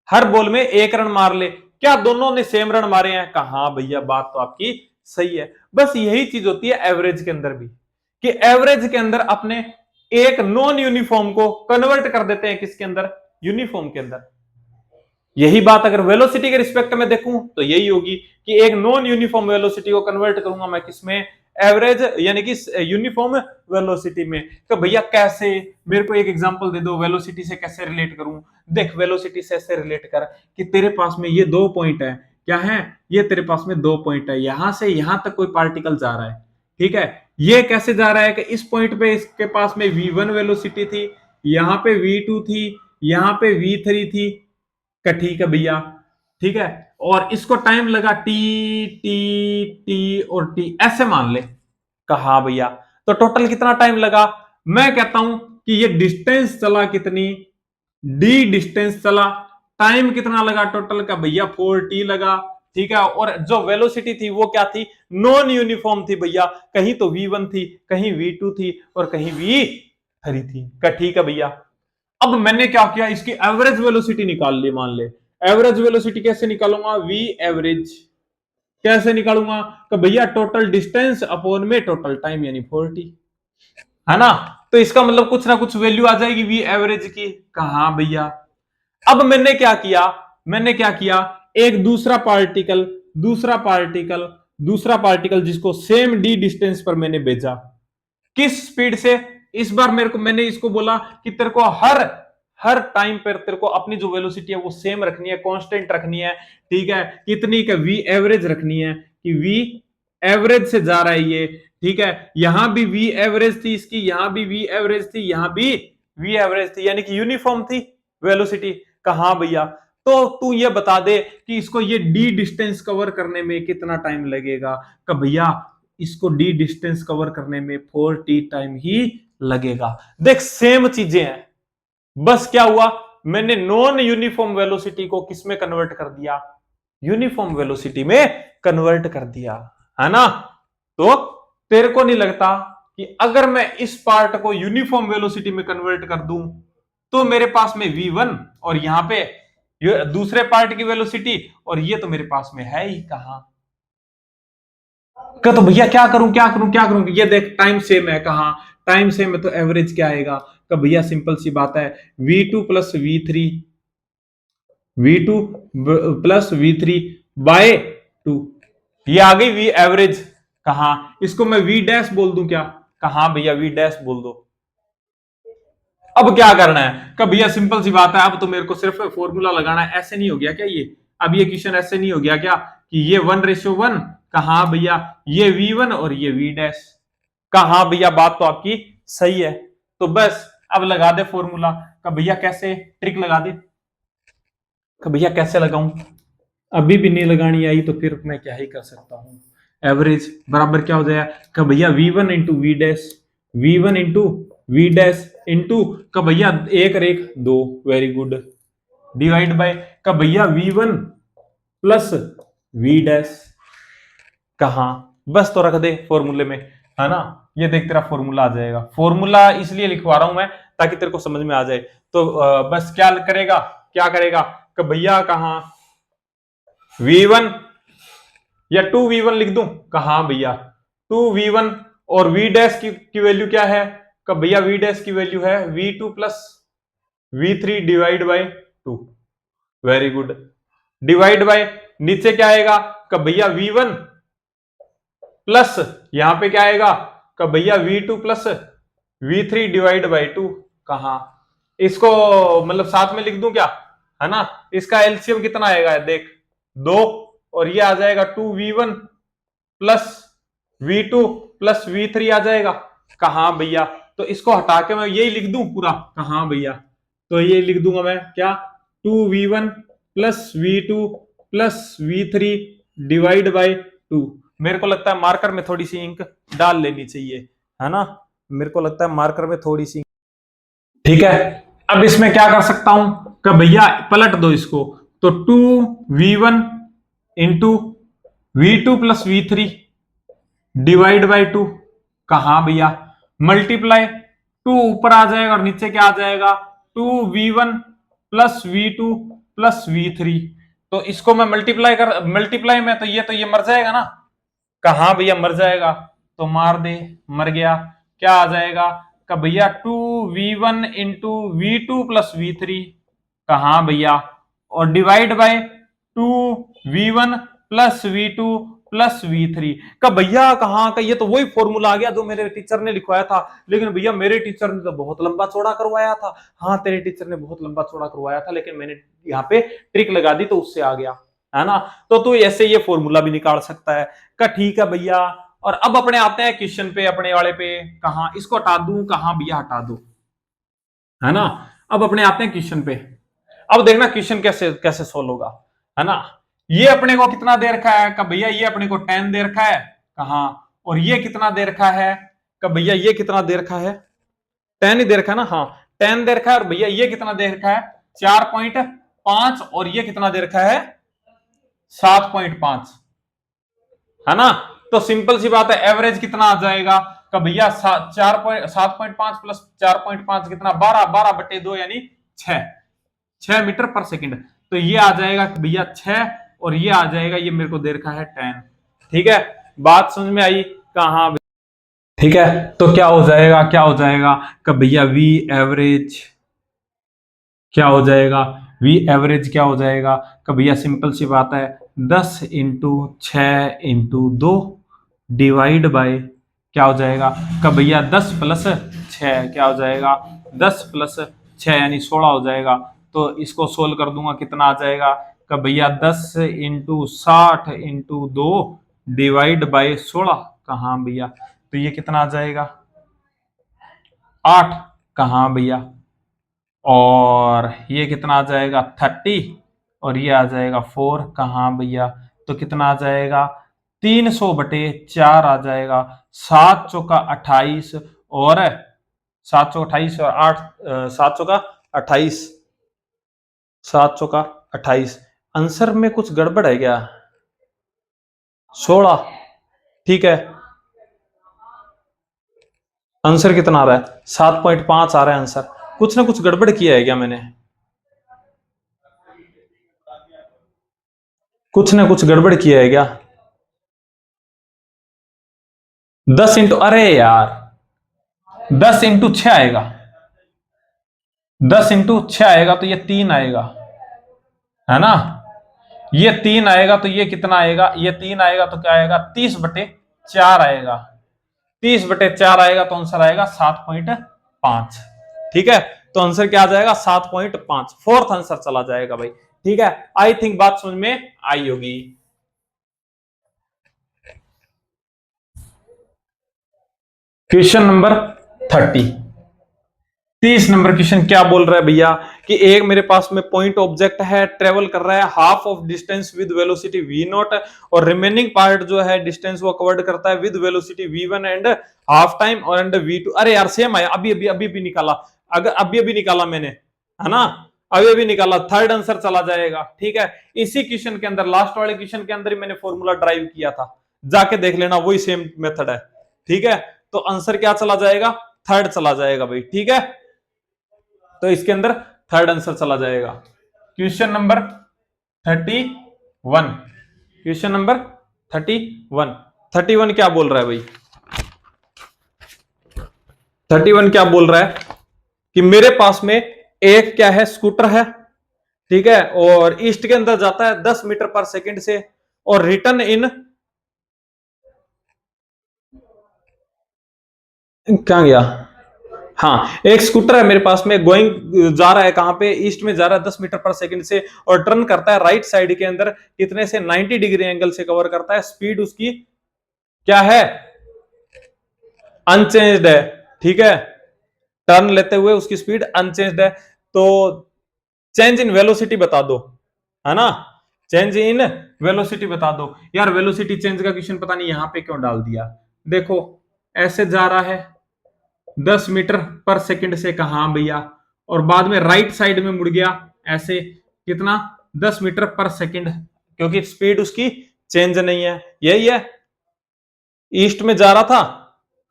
हर बॉल में 1 रन मार ले, क्या दोनों ने सेम रन मारे हैं? कहा भैया बात तो आपकी सही है। बस यही चीज होती है एवरेज के अंदर भी, कि एवरेज के अंदर अपने एक नॉन यूनिफॉर्म को कन्वर्ट कर देते हैं किसके अंदर, यूनिफॉर्म के अंदर। यही बात अगर वेलोसिटी के रिस्पेक्ट में देखूं तो यही होगी कि एक नॉन यूनिफॉर्म वेलोसिटी को कन्वर्ट करूंगा मैं किसमें, एवरेज यानी कि यूनिफॉर्म वेलोसिटी में। तो भैया कैसे, मेरे को एक एग्जांपल दे दो वेलोसिटी से कैसे रिलेट करूं। देख वेलोसिटी से ऐसे रिलेट कर कि तेरे पास में ये 2 पॉइंट है, क्या है, ये तेरे पास में 2 पॉइंट है, यहां से यहां तक कोई पार्टिकल जा रहा है, ठीक है। ये कैसे जा रहा है कि इस पॉइंट पे इसके पास में v1 वेलोसिटी थी, यहां पे v2 थी, यहां पे v3 थी, का ठीक है भैया, ठीक है। और इसको टाइम लगा टी टी टी और टी ऐसे मान ले। कहा भैया तो टोटल कितना टाइम लगा? मैं कहता हूं कि ये डिस्टेंस चला कितनी, डी डिस्टेंस चला, टाइम कितना लगा टोटल का भैया 4t लगा, ठीक है। और जो वेलोसिटी थी वो क्या थी, नॉन यूनिफॉर्म थी भैया, कहीं तो v1 थी, कहीं v2 थी और कहीं v3 थी, का ठीक है भैया। अब मैंने क्या किया, इसकी एवरेज वेलोसिटी निकाल ली, मान ले। एवरेज वेलोसिटी कैसे निकालूंगा, वी एवरेज कैसे निकालूंगा, तो भैया टोटल डिस्टेंस अपॉन में टोटल टाइम यानी 40, है ना। तो इसका मतलब कुछ ना कुछ वैल्यू आ जाएगी वी एवरेज की। कहा भैया अब मैंने क्या किया, मैंने क्या किया, एक दूसरा पार्टिकल जिसको सेम डी डिस्टेंस पर मैंने भेजा, किस स्पीड से, इस बार मेरे को मैंने इसको बोला कि तेरे को हर टाइम पर तेरे को अपनी जो वेलोसिटी है वो सेम रखनी है, कांस्टेंट रखनी है, ठीक है। कितनी का वी एवरेज रखनी है कि वी एवरेज से जा रहा है ये, ठीक है। यहां भी वी एवरेज थी इसकी, यहां भी वी एवरेज थी, यहां भी वी एवरेज थी, यानी कि यूनिफॉर्म थी वेलोसिटी। कहा भैया तो तू ये बता दे कि इसको ये डी डिस्टेंस कवर करने में कितना टाइम लगेगा, का भैया इसको डी डिस्टेंस कवर करने में 4t टाइम ही लगेगा। देख सेम चीजें हैं, बस क्या हुआ, मैंने नॉन यूनिफॉर्म वेलोसिटी को किस में कन्वर्ट कर दिया, यूनिफॉर्म वेलोसिटी में कन्वर्ट कर दिया, है ना। तो तेरे को नहीं लगता कि अगर मैं इस पार्ट को यूनिफॉर्म वेलोसिटी में कन्वर्ट कर दूं तो मेरे पास में v1 और यहां पे दूसरे पार्ट की वेलोसिटी, और ये तो मेरे पास में है ही कहां, क्या तो भैया क्या करूं क्या करूं क्या करूं, ये देख टाइम सेम है, कहा टाइम सेम है तो एवरेज क्या आएगा, का भैया सिंपल सी बात है V2 plus V3, V2 plus V3 bye 2, ये आ गई वी एवरेज। कहा इसको मैं V डैश बोल दूं क्या, कहा भैया V डैश बोल दो। अब क्या करना है, कब भैया सिंपल सी बात है, अब तो मेरे को सिर्फ फॉर्मूला लगाना है, ऐसे नहीं हो गया क्या ये, अब ये क्वेश्चन ऐसे नहीं हो गया क्या कि ये 1:1, कहा भैया ये V1 और ये V डैश, कहा भैया बात तो आपकी सही है। तो बस अब लगा दे फॉर्मूला, कब भैया कैसे ट्रिक लगा दे, कब भैया कैसे लगाऊं, अभी भी नहीं लगानी आई तो फिर मैं क्या ही कर सकता हूं। एवरेज बराबर क्या हो जाएगा, कब भैया V1 into V dash, V1 into V dash into कब भैया एक और एक दो, वेरी गुड, डिवाइड बाय कब भैया V1 प्लस वी डैश, कहा बस तो रख दे फॉर्मूले में, है ना, ये देख तेरा फॉर्मूला आ जाएगा। फॉर्मूला इसलिए लिखवा रहा हूं मैं ताकि तेरे को समझ में आ जाए। तो बस क्या करेगा, क्या करेगा कि भैया कहा V1 या 2V1 लिख दूं, कहा भैया 2V1 और V डैश की वैल्यू क्या है, कब भैया V डैश की वैल्यू है V2 plus V3 divide by 2, very good, divide by नीचे क्या आएगा, कब भैया V1 प्लस यहां पे क्या आएगा, कब भैया V2 plus V3 divide by 2, कहा इसको मतलब साथ में लिख दूं क्या, है ना, इसका एलसीएम कितना आएगा देख 2, और ये आ जाएगा 2V1 plus V2 plus V3 आ जाएगा, कहा भैया तो इसको हटा के मैं यही लिख दूं पूरा, कहा भैया तो ये लिख दूंगा मैं क्या 2V1 plus V2 plus V3 divide by 2। मेरे को लगता है मार्कर में थोड़ी सी इंक डाल लेनी चाहिए, है ना, मेरे को लगता है मार्कर में थोड़ी सी, ठीक है। अब इसमें क्या कर सकता हूं कि भैया पलट दो इसको, तो 2V1 into V2 plus V3 divide by 2, कहा भैया मल्टीप्लाई 2 ऊपर आ जाएगा और नीचे क्या आ जाएगा 2V1 plus V2 plus V3, तो इसको मैं मल्टीप्लाई में तो ये मर जाएगा ना, कहा भैया मर जाएगा, तो मार दे, मर गया, क्या आ जाएगा का भैया 2V1 into V2 plus V3, कहा भैया और divide by 2V1 plus V2 plus V3, का भैया कहा का ये तो वही फॉर्मूला आ गया जो मेरे टीचर ने लिखवाया था, लेकिन भैया मेरे टीचर ने तो बहुत लंबा चौड़ा करवाया था। हाँ तेरे टीचर ने बहुत लंबा चौड़ा करवाया था, लेकिन मैंने यहाँ पे ट्रिक लगा दी तो उससे आ गया, है ना, तो तू ऐसे ये फॉर्मूला भी निकाल सकता है। का ठीक है भैया, और अब अपने आते हैं क्वेश्चन पे, अपने वाले पे, कहा इसको हटा दूं, कहा भैया हटा दो, है ना। अब अपने आते हैं क्वेश्चन पे, अब देखना क्वेश्चन कैसे कैसे सोल्व होगा, है ना। ये अपने को कितना दे रखा है, कब भैया ये अपने को 10 दे रखा है, कहा और ये कितना दे रखा है, कब भैया ये कितना दे रखा है 10 ही दे रखा है ना, हाँ 10 दे रखा है, और भैया ये कितना दे रखा है 4.5, और ये कितना दे रखा है 7.5, है ना। तो सिंपल सी बात है एवरेज कितना आ जाएगा, का भैया 7.5 प्लस 4.5 कितना 12/2 यानी 6 मीटर पर सेकंड, तो ये आ जाएगा भैया 6, और ये आ जाएगा, ये मेरे को दे रखा है 10, ठीक है, बात समझ में आई, कहा ठीक है। तो क्या हो जाएगा, क्या हो जाएगा कि भैया वी एवरेज क्या हो जाएगा, वी एवरेज क्या हो जाएगा कि भैया सिंपल सी बात है 10 इंटू 6 इंटू 2 डिवाइड बाय क्या हो जाएगा कि भैया 10 प्लस 6 क्या हो जाएगा 10 प्लस 6 यानी 16 हो जाएगा। तो इसको सोल्व कर दूंगा कितना आ जाएगा कि भैया 10 इंटू 60 इंटू 2 डिवाइड बाय 16, कहा भैया तो ये कितना आ जाएगा 8, कहा भैया, और ये कितना आ जाएगा 30, और ये आ जाएगा 4, कहा भैया तो कितना आ जाएगा 300/4 आ जाएगा, 7 चौका 28, और 7 चौका 28 और 8 7 चौका 28, 7 चौका 28, आंसर में कुछ गड़बड़ है क्या 16, ठीक है, आंसर कितना आ रहा है 7.5 आ रहा है आंसर, कुछ ना कुछ गड़बड़ किया है क्या मैंने, कुछ ना कुछ गड़बड़ किया है क्या। 10 इंटू, अरे यार 10 इंटू 6 आएगा, 10 इंटू 6 आएगा तो ये 3 आएगा, है ना। ये 3 आएगा तो ये कितना आएगा, ये 3 आएगा तो क्या आएगा, 30/4 आएगा, 30/4 आएगा तो आंसर आएगा 7.5। ठीक है, तो आंसर क्या आ जाएगा 7.5, फोर्थ आंसर चला जाएगा भाई। ठीक है, आई थिंक बात समझ में आई होगी। क्वेश्चन नंबर 30 नंबर क्वेश्चन क्या बोल रहा है भैया कि एक मेरे पास में पॉइंट ऑब्जेक्ट है, ट्रेवल कर रहा है half of distance with velocity v0 और रिमेनिंग पार्ट जो है डिस्टेंस वो कवर्ड करता है with velocity v1 and half time और एंड v2। अरे यार सेम है, अभी भी निकाला, अगर अभी निकाला मैंने, है ना, अभी निकाला, थर्ड आंसर चला जाएगा। ठीक है, इसी क्वेश्चन के अंदर, लास्ट वाले क्वेश्चन के अंदर ही मैंने फॉर्मूला ड्राइव किया था, जाके देख लेना, वही सेम मेथड है। ठीक है, तो आंसर क्या चला जाएगा, थर्ड चला जाएगा भाई। ठीक है, तो इसके अंदर थर्ड आंसर चला जाएगा। क्वेश्चन नंबर 31, क्वेश्चन नंबर 31 क्या बोल रहा है भाई, 31 क्या बोल रहा है कि मेरे पास में एक क्या है, स्कूटर है, ठीक है, और ईस्ट के अंदर जाता है 10 मीटर पर सेकंड से और रिटर्न इन, क्या गया, हाँ, एक स्कूटर है मेरे पास में, गोइंग जा रहा है कहां पे, ईस्ट में जा रहा है 10 मीटर पर सेकंड से और टर्न करता है राइट साइड के अंदर कितने से, 90 डिग्री एंगल से कवर करता है, स्पीड उसकी क्या है, अनचेंज्ड है। ठीक है, टर्न लेते हुए उसकी स्पीड अनचेंज्ड है, तो चेंज इन वेलोसिटी बता दो, है ना, चेंज इन वेलोसिटी बता दो। यार वेलोसिटी चेंज का क्वेश्चन पता नहीं यहां पे क्यों डाल दिया, देखो ऐसे जा रहा है 10 मीटर पर सेकंड से, कहा भैया, और बाद में राइट साइड में मुड़ गया ऐसे, कितना, 10 मीटर पर सेकंड, क्योंकि स्पीड उसकी चेंज नहीं है, यही है, ईस्ट में जा रहा था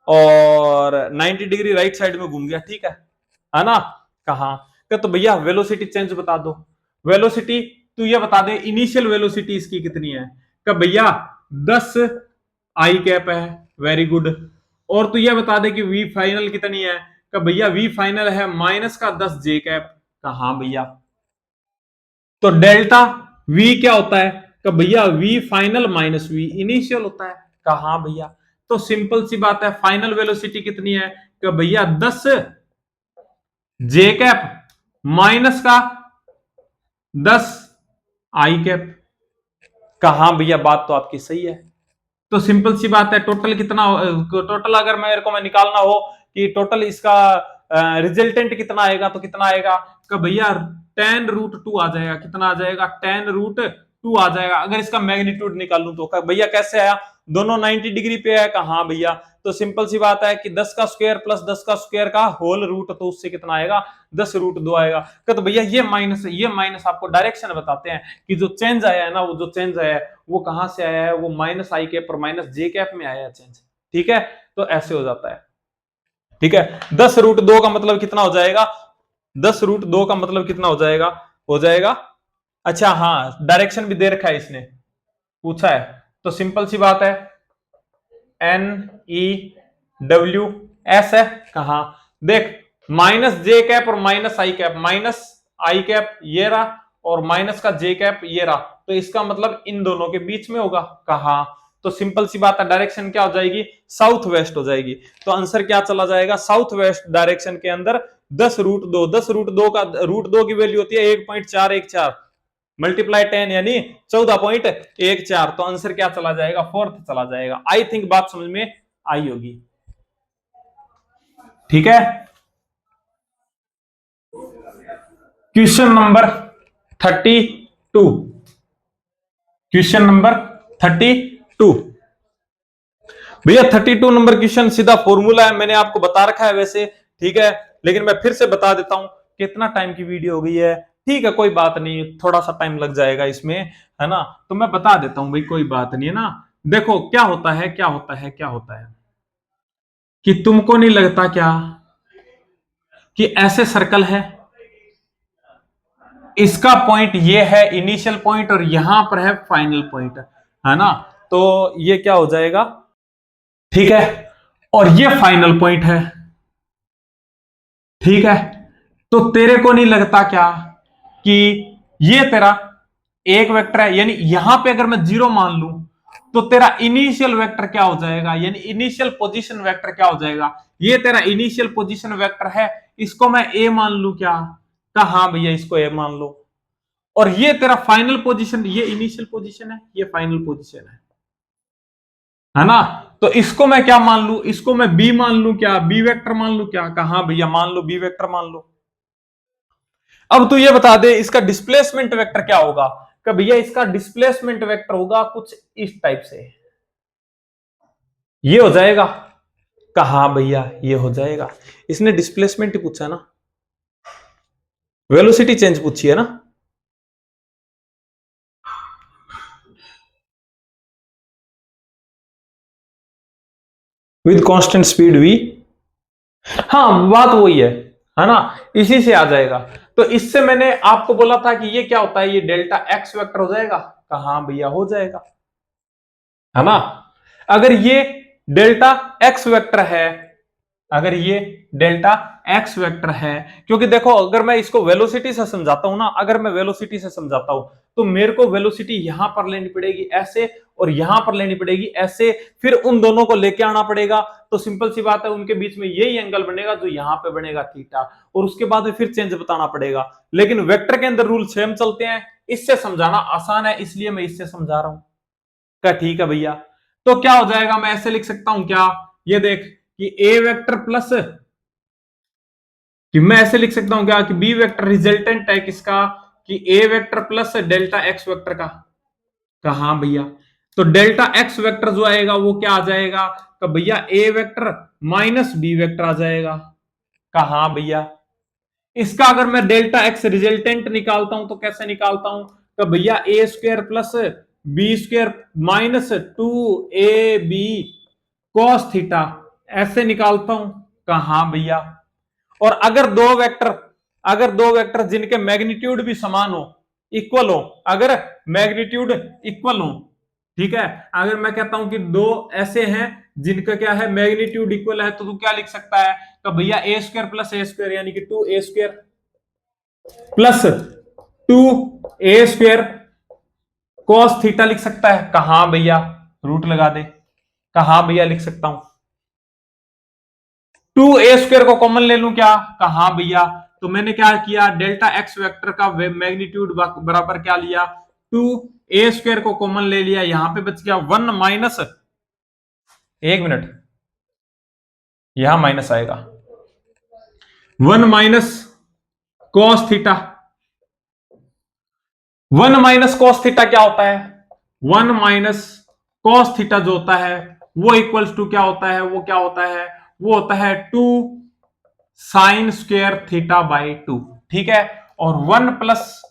और 90 डिग्री राइट साइड में घूम गया। ठीक है ना, कहा, तो भैया वेलोसिटी चेंज बता दो, वेलोसिटी तू ये बता दे इनिशियल वेलोसिटी इसकी कितनी है, कि भैया 10 आई कैप है, वेरी गुड, और तू ये बता दे कि वी फाइनल कितनी है, कि भैया वी फाइनल है -10 जे कैप, कहा भैया, तो डेल्टा वी क्या होता है, कि भैया V final minus V initial होता है, कहा भैया, तो सिंपल सी बात है, फाइनल वेलोसिटी कितनी है, कि भैया 10 जे कैप माइनस का 10 आई कैप, कहा भैया, बात तो आपकी सही है। तो सिंपल सी बात है, टोटल कितना, टोटल अगर मेरे को निकालना हो कि टोटल इसका रिजल्टेंट कितना आएगा, तो कितना आएगा, कि भैया 10√2 आ जाएगा, कितना आ जाएगा, 10√2 आ जाएगा। अगर इसका मैग्नीट्यूड निकालूं तो भैया कैसे आया, दोनों 90 डिग्री पे है, कहा भैया, तो सिंपल सी बात है कि 10 का स्क्वायर प्लस 10 का स्क्वायर का होल रूट, तो उससे कितना आएगा, 10√2 आएगा। तो भैया ये माइनस आपको डायरेक्शन बताते हैं कि जो चेंज आया है ना, वो जो चेंज आया है वो कहां से आया है, वो माइनस आई कैप और माइनस जे कैप में आया है चेंज। ठीक है, तो ऐसे हो जाता है। ठीक है, 10√2 का मतलब कितना हो जाएगा, 10√2 का मतलब कितना हो जाएगा, अच्छा हाँ, डायरेक्शन भी दे रखा है इसने, पूछा है, तो सिंपल सी बात है NEWS है, कहा देख, -j कैप और -i कैप, -i कैप ये रहा और माइनस का j कैप ये रहा, तो इसका मतलब इन दोनों के बीच में होगा, कहा, तो सिंपल सी बात है, डायरेक्शन क्या हो जाएगी, साउथ वेस्ट हो जाएगी, तो आंसर क्या चला जाएगा, साउथ वेस्ट डायरेक्शन के अंदर 10√2, 10√2 का √2 की वैल्यू होती है 1.414 मल्टीप्लाई 10 यानी 14.14, तो आंसर क्या चला जाएगा, फोर्थ चला जाएगा। आई थिंक बात समझ में आई होगी। ठीक है, क्वेश्चन नंबर 32, क्वेश्चन नंबर 32 भैया, 32 नंबर क्वेश्चन सीधा फॉर्मूला है, मैंने आपको बता रखा है वैसे, ठीक है, लेकिन मैं फिर से बता देता हूं, कितना टाइम की वीडियो हो गई है, ठीक है, कोई बात नहीं, थोड़ा सा टाइम लग जाएगा इसमें, है ना, तो मैं बता देता हूं भाई, कोई बात नहीं है ना। देखो क्या होता है, कि तुमको नहीं लगता क्या कि ऐसे सर्कल है, इसका पॉइंट ये है इनिशियल पॉइंट और यहां पर है फाइनल पॉइंट, है ना, तो ये क्या हो जाएगा, ठीक है, और ये फाइनल पॉइंट है, ठीक है। तो तेरे को नहीं लगता क्या कि ये तेरा एक वेक्टर है, यानी यहां पे अगर मैं जीरो मान लूं तो तेरा इनिशियल वेक्टर क्या हो जाएगा, यानी इनिशियल पोजीशन वेक्टर क्या हो जाएगा। ये तेरा इनिशियल पोजीशन वेक्टर है, इसको मैं ए मान लूं क्या, कहा हाँ भैया इसको ए मान लो। और ये तेरा फाइनल पोजीशन, ये इनिशियल पोजीशन है, ये फाइनल पोजीशन है ना। तो इसको मैं क्या मान लू, इसको मैं बी मान लू क्या, बी वेक्टर मान लू क्या, कहा हाँ भैया मान लो बी वेक्टर मान लो। अब तू ये बता दे इसका डिस्प्लेसमेंट वेक्टर क्या होगा, कि भैया इसका डिस्प्लेसमेंट वेक्टर होगा कुछ इस टाइप से, ये हो जाएगा, कहा भैया ये हो जाएगा। इसने डिस्प्लेसमेंट ही पूछा ना, वेलोसिटी चेंज पूछी है ना। विद कांस्टेंट स्पीड वी, हाँ बात वही है ना, इसी से आ जाएगा। तो इससे मैंने आपको बोला था कि ये क्या होता है, ये डेल्टा एक्स वेक्टर हो जाएगा, कहा हाँ भैया हो जाएगा, है ना। अगर ये डेल्टा एक्स वेक्टर है, अगर ये डेल्टा एक्स वेक्टर है, क्योंकि देखो अगर मैं इसको वेलोसिटी से समझाता हूं ना, अगर मैं वेलोसिटी से समझाता हूं तो मेरे को वेलोसिटी यहां पर लेनी पड़ेगी ऐसे, और यहां पर लेनी पड़ेगी ऐसे, फिर उन दोनों को लेके आना पड़ेगा। तो सिंपल सी बात है, उनके बीच में यही एंगल बनेगा जो यहां पे बनेगा थीटा, और उसके बाद में फिर चेंज बताना पड़ेगा। लेकिन वेक्टर के अंदर रूल सेम चलते हैं, इससे समझाना आसान है, इसलिए मैं इससे समझा रहा हूं। क्या ठीक है भैया। तो क्या हो जाएगा, मैं ऐसे लिख सकता हूं क्या, ये देख कि ए वेक्टर प्लस, कि मैं ऐसे लिख सकता हूं क्या कि बी वेक्टर रिजल्टेंट है किसका, कि A vector plus delta X vector का, कहा भैया। तो डेल्टा एक्स वेक्टर जो आएगा वो क्या आ जाएगा, तो भैया ए वेक्टर माइनस बी वेक्टर आ जाएगा, कहा भैया। इसका अगर मैं डेल्टा एक्स रिजल्टेंट निकालता हूं तो कैसे निकालता हूं, तो भैया A square plus B square minus 2ab cos theta, ऐसे निकालता हूं, कहा भैया। और अगर दो वेक्टर जिनके मैग्नीट्यूड भी समान हो, इक्वल हो, अगर मैग्नीट्यूड इक्वल हो, ठीक है, अगर मैं कहता हूं कि दो ऐसे हैं जिनका क्या है मैग्नीट्यूड इक्वल है, तो तू क्या लिख सकता है, तो भैया A square plus A square यानी कि 2a² plus 2a² cos theta लिख सकता है, कहा भैया रूट लगा दे, कहा भैया लिख सकता हूं। 2a² को कॉमन ले लूं क्या, कहा भैया। तो मैंने क्या किया, डेल्टा एक्स वेक्टर का मैग्नीट्यूड बराबर क्या लिया, 2a² को कॉमन ले लिया, यहां पे बच गया 1 माइनस, एक मिनट यहां माइनस आएगा, 1 minus cos theta. 1 minus cos theta क्या होता है, 1 माइनस कॉस थीटा जो होता है वो इक्वल्स टू क्या होता है, वो क्या होता है, वो होता है 2 साइन स्क्वायर थीटा बाई 2, ठीक है। और 1 प्लस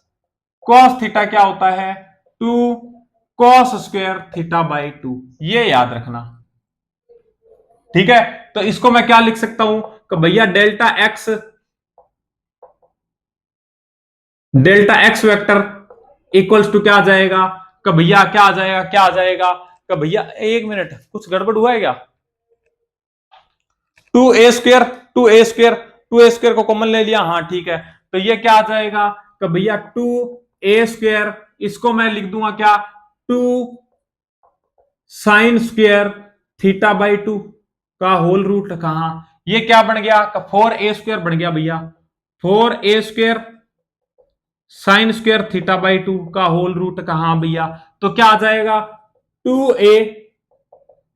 कॉस थीटा क्या होता है, 2 कॉस स्क्वायर थीटा बाई 2, ये याद रखना, ठीक है। तो इसको मैं क्या लिख सकता हूं कि भैया delta X vector equals to क्या आ जाएगा, कि भैया क्या आ जाएगा, क्या आ जाएगा, कि भैया एक मिनट कुछ गड़बड़ हुआ है क्या, 2a² 2a² 2a² को कॉमन ले लिया, हाँ ठीक है। तो ये क्या आ जाएगा कि भैया 2a², इसको मैं लिख दूंगा क्या, 2 साइन स्क्वायर थीटा बाई 2 का होल रूट, कहा ये क्या बन गया, 4a² बन गया भैया, 4a² sine square theta by 2 का होल रूट, कहा भैया। तो क्या आ जाएगा, 2a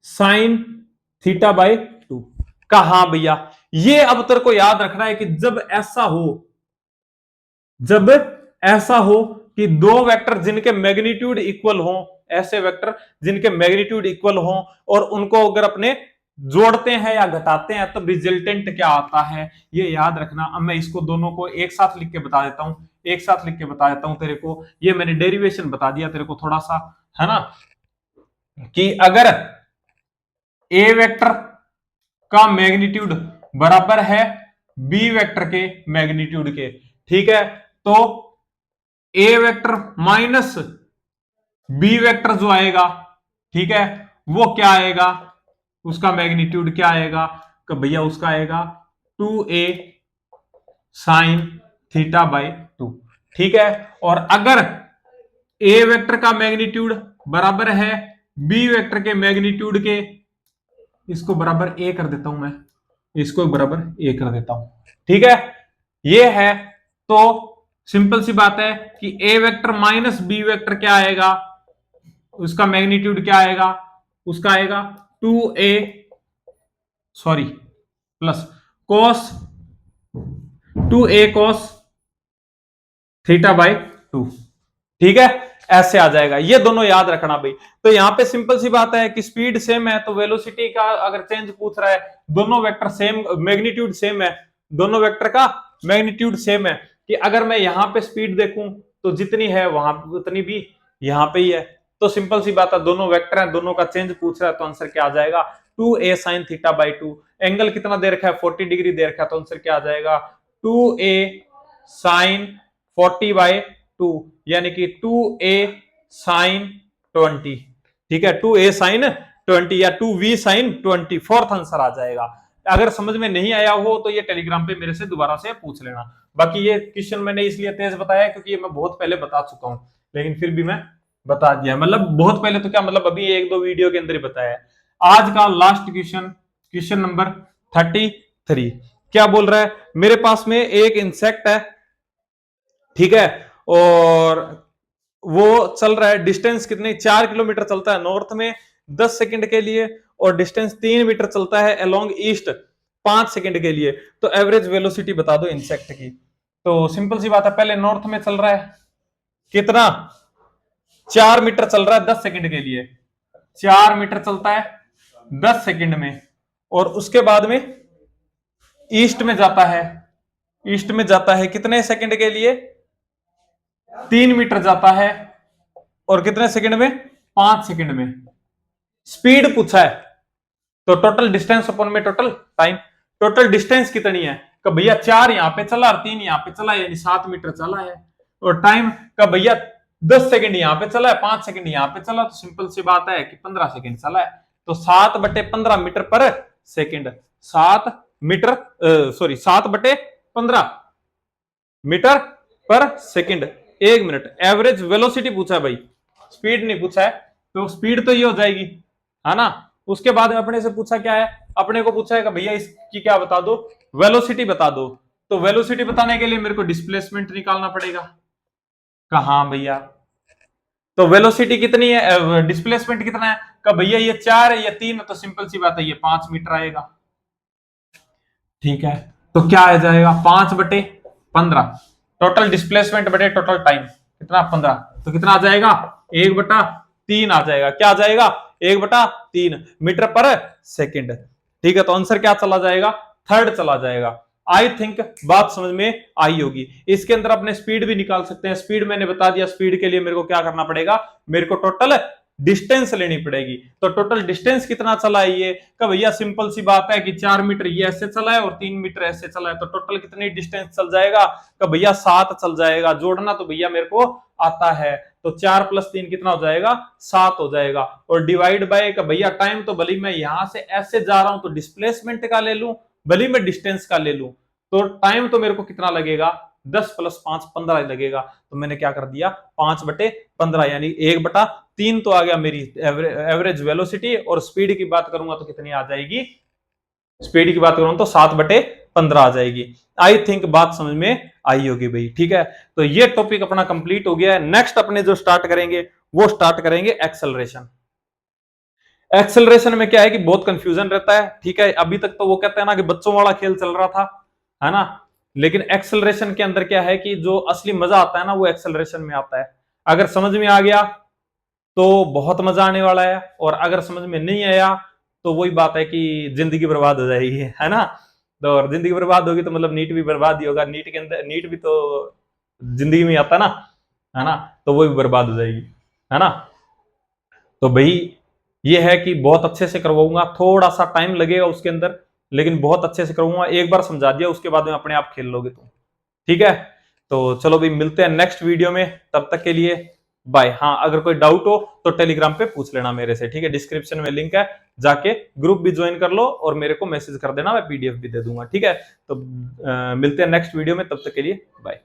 साइन थीटा बाई 2, कहा भैया। ये अब तेरे को याद रखना है कि जब ऐसा हो कि दो वेक्टर जिनके मैग्नीट्यूड इक्वल हो, ऐसे वेक्टर जिनके मैग्नीट्यूड इक्वल हो, और उनको अगर अपने जोड़ते हैं या घटाते हैं तो रिजल्टेंट क्या आता है, ये याद रखना। अब मैं इसको दोनों को एक साथ लिख के बता देता हूं, एक साथ लिख के बता देता हूं तेरे को, ये मैंने डेरिवेशन बता दिया तेरे को थोड़ा सा, है ना, कि अगर ए वेक्टर का मैग्नीट्यूड बराबर है बी वेक्टर के मैग्नीट्यूड के, ठीक है, तो ए वेक्टर माइनस बी वेक्टर जो आएगा, ठीक है, वो क्या आएगा, उसका मैग्नीट्यूड क्या आएगा कि भैया उसका आएगा 2a साइन थीटा बाई 2। ठीक है, और अगर ए वेक्टर का मैग्नीट्यूड बराबर है बी वेक्टर के मैग्नीट्यूड के, इसको बराबर ए कर देता हूं मैं, इसको बराबर ए कर देता हूं। ठीक है, ये है। तो सिंपल सी बात है कि A vector minus B vector क्या आएगा, उसका मैग्नीट्यूड क्या आएगा, उसका आएगा 2a sorry plus cos 2a cos theta by 2। ठीक है, ऐसे आ जाएगा, ये दोनों याद रखना भाई। तो यहां पे सिंपल सी बात है कि स्पीड सेम है तो वेलोसिटी का अगर चेंज पूछ रहा है, दोनों वेक्टर सेम, मैग्नीट्यूड सेम है, दोनों वेक्टर का मैग्नीट्यूड सेम है, कि अगर मैं यहां पे स्पीड देखूं तो जितनी है वहां उतनी भी यहां पे ही है। तो सिंपल सी बात है, दोनों वेक्टर हैं, दोनों का चेंज पूछ रहा है तो आंसर क्या आ जाएगा 2a sin theta by 2। Angle कितना दे रखा है 40 डिग्री दे रखा है, तो आंसर क्या आ जाएगा 2a sin 40 बाई 2, यानी कि 2a sin 20। ठीक है, 2a sin 20 या 2v sin 20 फोर्थ आंसर आ जाएगा। अगर समझ में नहीं आया हो तो ये टेलीग्राम पे मेरे से दोबारा से पूछ लेना। बाकी ये क्वेश्चन मैंने इसलिए तेज बताया क्योंकि ये मैं बहुत पहले बता चुका हूं, लेकिन फिर भी मैं बता दिया, मतलब बहुत पहले तो क्या, मतलब अभी एक दो वीडियो के अंदर ही बताया। आज का लास्ट क्वेश्चन, क्वेश्चन नंबर 33। क्या बोल रहा है, मेरे पास में एक इंसेक्ट है, ठीक है, और वो चल रहा है, डिस्टेंस कितनी 4 किलोमीटर चलता है नॉर्थ में 10 सेकंड के लिए, और डिस्टेंस 3 मीटर चलता है अलोंग ईस्ट 5 सेकंड के लिए। तो एवरेज वेलोसिटी बता दो इंसेक्ट की। तो सिंपल सी बात है, पहले नॉर्थ में चल रहा है कितना 4 मीटर चल रहा है 10 सेकंड के लिए, 4 मीटर चलता है 10 सेकंड में, और उसके बाद में ईस्ट में जाता है, ईस्ट में जाता है कितने सेकंड के लिए 3 मीटर जाता है, और कितने सेकंड में 5 सेकंड में। स्पीड पूछा है तो टोटल डिस्टेंस अपॉन में टोटल टाइम, टोटल डिस्टेंस कितनी है कि भैया 4 यहां पे चला और 3 यहां पे चला, यानी 7 मीटर चला है, और टाइम का भैया 10 सेकंड यहां पे चला है 5 सेकंड यहां पे चला, तो सिंपल सी बात है कि 15 सेकंड चला है। तो 7/15 metre per second, 7 metre sorry 7/15 metre per second, 1 minute. Average velocity पूछा है भाई, स्पीड नहीं पूछा है, तो स्पीड तो ये हो जाएगी, है ना। उसके बाद अपने से पूछा क्या है, अपने को पूछा है कि भैया इसकी क्या बता दो, वेलोसिटी बता दो। तो वेलोसिटी बताने के लिए मेरे को डिस्प्लेसमेंट निकालना पड़ेगा। कहां भैया, तो वेलोसिटी कितनी है, डिस्प्लेसमेंट कितना है का भैया ये 4 है या 3, तो सिंपल सी बात है ये 5 मीटर आएगा। ठीक है, तो क्या आ जाएगा 5/15, टोटल डिस्प्लेसमेंट बटे टोटल टाइम कितना 15, तो कितना आ जाएगा 1/3 आ जाएगा। क्या आ जाएगा 1/3 मीटर पर सेकंड। ठीक है, तो आंसर क्या चला जाएगा, थर्ड चला जाएगा। आई थिंक बात समझ में आई होगी। इसके अंदर अपने स्पीड भी निकाल सकते हैं, स्पीड मैंने बता दिया, स्पीड के लिए मेरे को क्या करना पड़ेगा, मेरे को टोटल डिस्टेंस लेनी पड़ेगी। तो टोटल डिस्टेंस कितना चला है ये का भैया, सिंपल सी बात है कि 4 मीटर ये ऐसे चला है और 3 मीटर ऐसे चला है, तो टोटल कितनी डिस्टेंस चल जाएगा का भैया 7 चल जाएगा। जोड़ना तो भैया मेरे को आता है, तो 4 + 3 कितना हो जाएगा 7 हो जाएगा, और डिवाइड बाय का भैया टाइम, तो भले मैं यहां से ऐसे जा रहा हूं तो डिस्प्लेसमेंट का ले लूं, भले मैं डिस्टेंस का ले लूं, तो टाइम तो मेरे को कितना लगेगा 10 + 5 15 लगेगा। तो मैंने क्या कर दिया 5/15, यानी 1/3 तो आ गया मेरी एवरेज वेलोसिटी। और स्पीड की बात करूंगा तो कितनी आ जाएगी, स्पीड की बात करूं तो 7/15 आ जाएगी। आई थिंक बात समझ में आई होगी भाई। ठीक है, तो ये टॉपिक अपना कंप्लीट हो गया है। नेक्स्ट अपने जो स्टार्ट करेंगे वो स्टार्ट करेंगे एक्सेलरेशन। एक्सेलरेशन में क्या है कि बहुत कंफ्यूजन रहता है। ठीक है, अभी तक तो वो कहते हैं ना कि बच्चों वाला खेल चल रहा था, है ना, लेकिन एक्सेलरेशन के अंदर क्या है कि जो असली मजा आता है ना वो एक्सेलरेशन में आता है। अगर समझ में आ गया तो बहुत मजा आने वाला है, और अगर समझ में नहीं आया तो वही बात है कि जिंदगी बर्बाद हो जाएगी, है ना। तो और जिंदगी बर्बाद होगी तो मतलब नीट भी बर्बाद ही होगा, नीट के अंदर, नीट भी तो जिंदगी में आता ना, है ना, तो वो भी बर्बाद हो जाएगी, है ना। तो भाई ये है कि बहुत अच्छे से करवाऊंगा, थोड़ा सा टाइम लगेगा उसके अंदर, लेकिन बहुत अच्छे से करवाऊंगा। एक बार समझा दिया उसके बाद में अपने आप खेल लोगे तुम। ठीक है, तो चलो भाई मिलते हैं नेक्स्ट वीडियो में, तब तक के लिए बाय। हाँ, अगर कोई डाउट हो तो टेलीग्राम पे पूछ लेना मेरे से, ठीक है। डिस्क्रिप्शन में लिंक है, जाके ग्रुप भी ज्वाइन कर लो और मेरे को मैसेज कर देना, मैं पीडीएफ भी दे दूंगा, ठीक है। तो मिलते हैं नेक्स्ट वीडियो में, तब तक के लिए बाय।